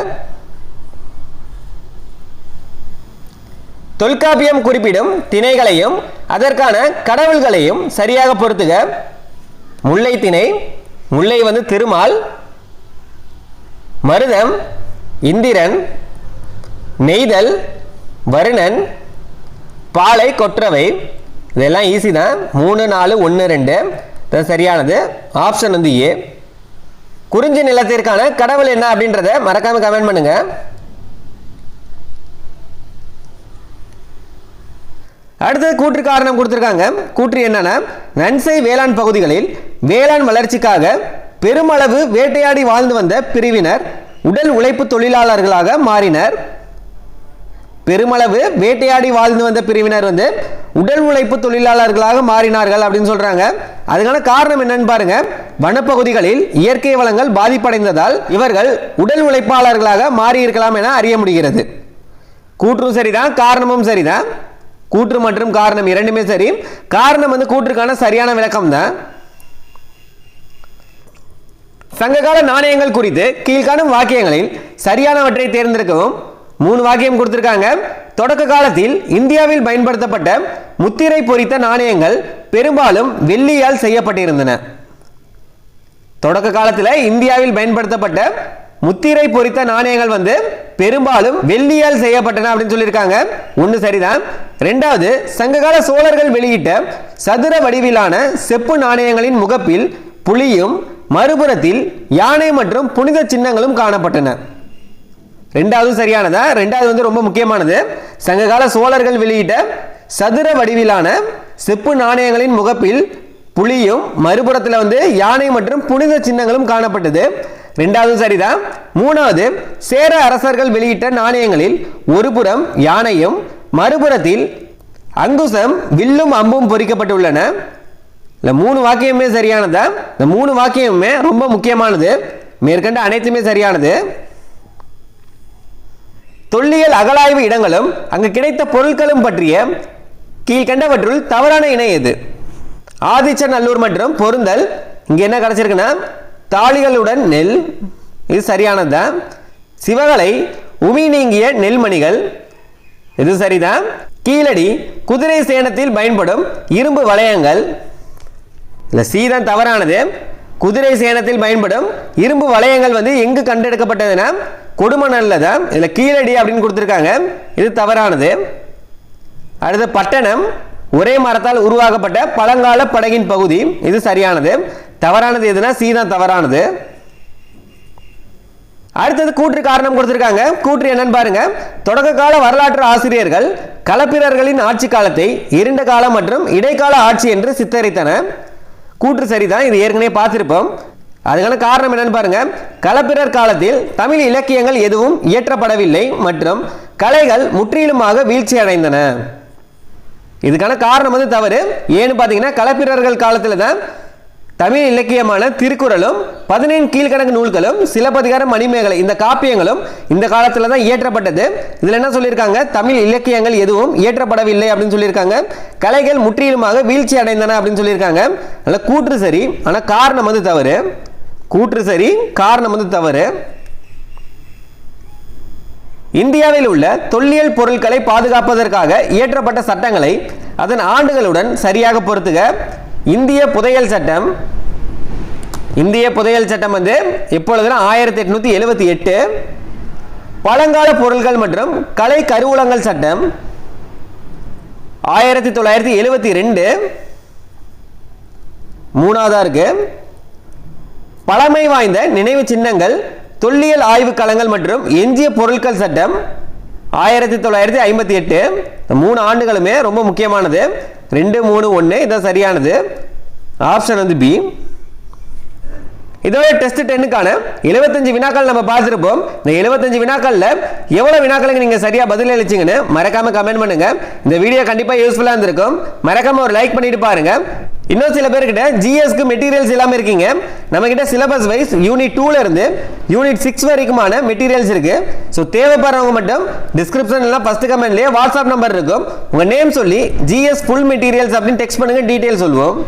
தொல்காப்பியம் குறிப்பிடும் திணைகளையும் அதற்கான கடவுள்களையும் சரியாக பொறுத்துக. முல்லை திணை, முல்லை திருமால், மருதம் இந்திரன், நெய்தல் வருணன், பாலை கொற்றவை. இதெல்லாம் ஈஸி தான். 3, 4, 1, 2 சரியானது. Option A. குறிஞ்சி நிலத்திற்கான கடவுள் என்ன அப்படின்றத மறக்காம கமெண்ட் பண்ணுங்க. அடுத்தது கூற்று காரணம் கொடுத்திருக்காங்க. கூற்று என்னன்னா நன்சை வேளாண் பகுதிகளில் வேளாண் வளர்ச்சிக்காக பெருமளவு வேட்டையாடி வாழ்ந்து வந்த பிரிவினர் உடல் உழைப்பு தொழிலாளர்களாக மாறினர். பெருமளவு வேட்டையாடி வாழ்ந்து வந்த பிரிவினர் உடல் உழைப்பு தொழிலாளர்களாக மாறினார்கள் அப்படின்னு சொல்றாங்க. அதுக்கான காரணம் என்னன்னு பாருங்க. வனப்பகுதிகளில் இயற்கை வளங்கள் பாதிப்படைந்ததால் இவர்கள் உடல் உழைப்பாளர்களாக மாறி இருக்கலாம் என அறிய முடிகிறது. கூற்றும் சரிதான், காரணமும் சரிதான். கூற்று மற்றும் காரணம் இரண்டுமே சரி. காரணம் கூற்றுக்கான சரியான விளக்கம் தான். சங்ககால நாணயங்கள் குறித்து கீழ்காணும் வாக்கியங்களில் சரியானவற்றை தேர்ந்தெடுக்கவும். 3 வாக்கியம் கொடுத்திருக்காங்க. தொடக்க காலத்தில் இந்தியாவில் பயன்படுத்தப்பட்ட முத்திரை பொறித்த நாணயங்கள் பெரும்பாலும் வெள்ளியால் செய்யப்பட்டிருந்தன. தொடக்க காலத்தில் இந்தியாவில் பயன்படுத்தப்பட்ட முத்திரை பொறித்த நாணயங்கள் பெரும்பாலும் வெள்ளியால் செய்யப்பட்டன அப்படின்னு சொல்லியிருக்காங்க. ஒன்று சரிதான். 2வது, சங்ககால சோழர்கள் வெளியிட்ட சதுர வடிவிலான செப்பு நாணயங்களின் முகப்பில் புலியும் மறுபுறத்தில் யானை மற்றும் புனித சின்னங்களும் காணப்பட்டன. 2வது சரியானதா? 2வது ரொம்ப முக்கியமானது. சங்ககால சோழர்கள் வெளியிட்ட சதுர வடிவிலான செப்பு நாணயங்களின் முகப்பில் புலியும் மறுபுறத்தில் யானை மற்றும் புனித சின்னங்களும் காணப்பட்டது. 2வது சரிதான். 3வது, சேர அரசர்கள் வெளியிட்ட நாணயங்களில் ஒரு புறம் யானையும் மறுபுறத்தில் அங்குசம் வில்லும் அம்பும் பொறிக்கப்பட்டுள்ளன. இந்த 3 வாக்கியமே சரியானதா? இந்த 3 வாக்கியமே ரொம்ப முக்கியமானது. மேற்கண்ட அனைத்துமே சரியானது. தொல்லியல் அகழாய்வு இடங்களும் அங்கு கிடைத்த பொருட்களும் பற்றிய கீழ்கண்டவற்றுள் தவறான இணை எது? ஆதிச்சநல்லூர் மற்றும் பொருந்தல். இங்க என்ன கிடைச்சிருக்குன்னா தாளிகளுடன் நெல். இது சரியானதுதான். சிவகலை உமி நீங்கிய நெல்மணிகள். இது சரிதான். கீழடி குதிரை சேணத்தில் பயன்படும் இரும்பு வளையங்கள். இல்ல சீதான் தவறானது. குதிரை சேணத்தில் பயன்படும் இரும்பு வளையங்கள் எங்கு கண்டெடுக்கப்பட்டதுன்னா கொடுமணல்ல தான். இதுல கீழடி அப்படின்னு கொடுத்திருக்காங்க. இது தவறானது. அடுத்து பட்டணம் ஒரே மரத்தால் உருவாக்கப்பட்ட பழங்கால படகின் பகுதி. இது சரியானது. தவறானது எதுனா சி தான் தவறானது. அடுத்தது கூற்று காரணம் கொடுத்திருக்காங்க. கூற்று என்னன்னு பாருங்க. தொடக்க கால வரலாற்று ஆசிரியர்கள் களப்பிரர்களின் ஆட்சி காலத்தை இருண்ட காலம் மற்றும் இடைக்கால ஆட்சி என்று சித்தரித்தனர். கூற்று சரிதான். இது ஏற்கனவே பார்த்திருப்போம். அதுக்கான காரணம் என்னன்னு பாருங்க. களப்பிரர் காலத்தில் தமிழ் இலக்கியங்கள் எதுவும் இயற்றப்படவில்லை மற்றும் கலைகள் முற்றிலுமாக வீழ்ச்சி அடைந்தன. இதுக்கான காரணம் தவறு. ஏன்னு பார்த்தீங்கன்னா களப்பிரர்கள் காலத்தில் தான் தமிழ் இலக்கியமான திருக்குறளும் 15 கீழ்கணக்கு நூல்களும் சிலப்பதிகாரம் மணிமேகலை இந்த காப்பியங்களும் இந்த காலத்துல தான் இயற்றப்பட்டது. இதுல என்ன சொல்லியிருக்காங்க, தமிழ் இலக்கியங்கள் எதுவும் இயற்றப்படவில்லை அப்படின்னு சொல்லியிருக்காங்க. கலைகள் முற்றிலுமாக வீழ்ச்சி அடைந்தன அப்படின்னு சொல்லியிருக்காங்க. அதனால கூற்று சரி, ஆனா காரணம் வந்து தவறு. கூற்று சரி, காரணம் வந்து தவறு. இந்தியாவில் உள்ள தொல்லியல் பொருட்களை பாதுகாப்பதற்காக இயற்றப்பட்ட சட்டங்களை அதன் ஆண்டுகளுடன் சரியாக பொருத்துக. இந்திய புதையல் சட்டம், இந்திய புதையல் சட்டம் வந்து எப்பொழுதுனா 1878. பழங்கால பொருட்கள் மற்றும் கலை கருவூலங்கள் சட்டம் 1972. மூணாவதா இருக்கு பழமை வாய்ந்த நினைவு சின்னங்கள் தொல்லியல் ஆய்வு களங்கள் மற்றும் எஞ்சிய பொருட்கள் சட்டம் 1958. 3 ஆண்டுகளுமே ரொம்ப முக்கியமானது. 2, 3, 1 இதான் சரியானது. ஆப்ஷன் வந்து பி. இதோட டெஸ்ட் 10க்கான 75 வினாக்கள் நம்ம பார்த்துருப்போம். இந்த 75 வினாக்கள்ல எவ்வளவு வினாக்களுக்கு நீங்க சரியா பதில் அளிச்சீங்கன்னு மறக்காம கமெண்ட் பண்ணுங்க. இந்த வீடியோ கண்டிப்பா யூஸ்ஃபுல்லா இருந்திருக்கும். மறக்காம ஒரு லைக் பண்ணிட்டு பாருங்க. இன்னும் சில பேர்கிட்ட ஜிஎஸ்க்கு மெட்டீரியல்ஸ் இல்லாம இருக்கீங்க. நம்ம கிட்ட சிலபஸ் வைஸ் யூனிட் 2ல இருந்து யூனிட் 6 வரைக்குமான மெட்டீரியல்ஸ் இருக்கு. ஸோ தேவைப்படுறவங்க மட்டும் டிஸ்கிரிப்ஷன்ல ஃபர்ஸ்ட் கமெண்ட்லயே வாட்ஸ்அப் நம்பர் இருக்கும். உங்க நேம் சொல்லி ஜிஎஸ் ஃபுல் மெட்டீரியல்ஸ் அப்படின்னு டெக்ஸ்ட் பண்ணுங்க, டீடைல் சொல்லுவோம்.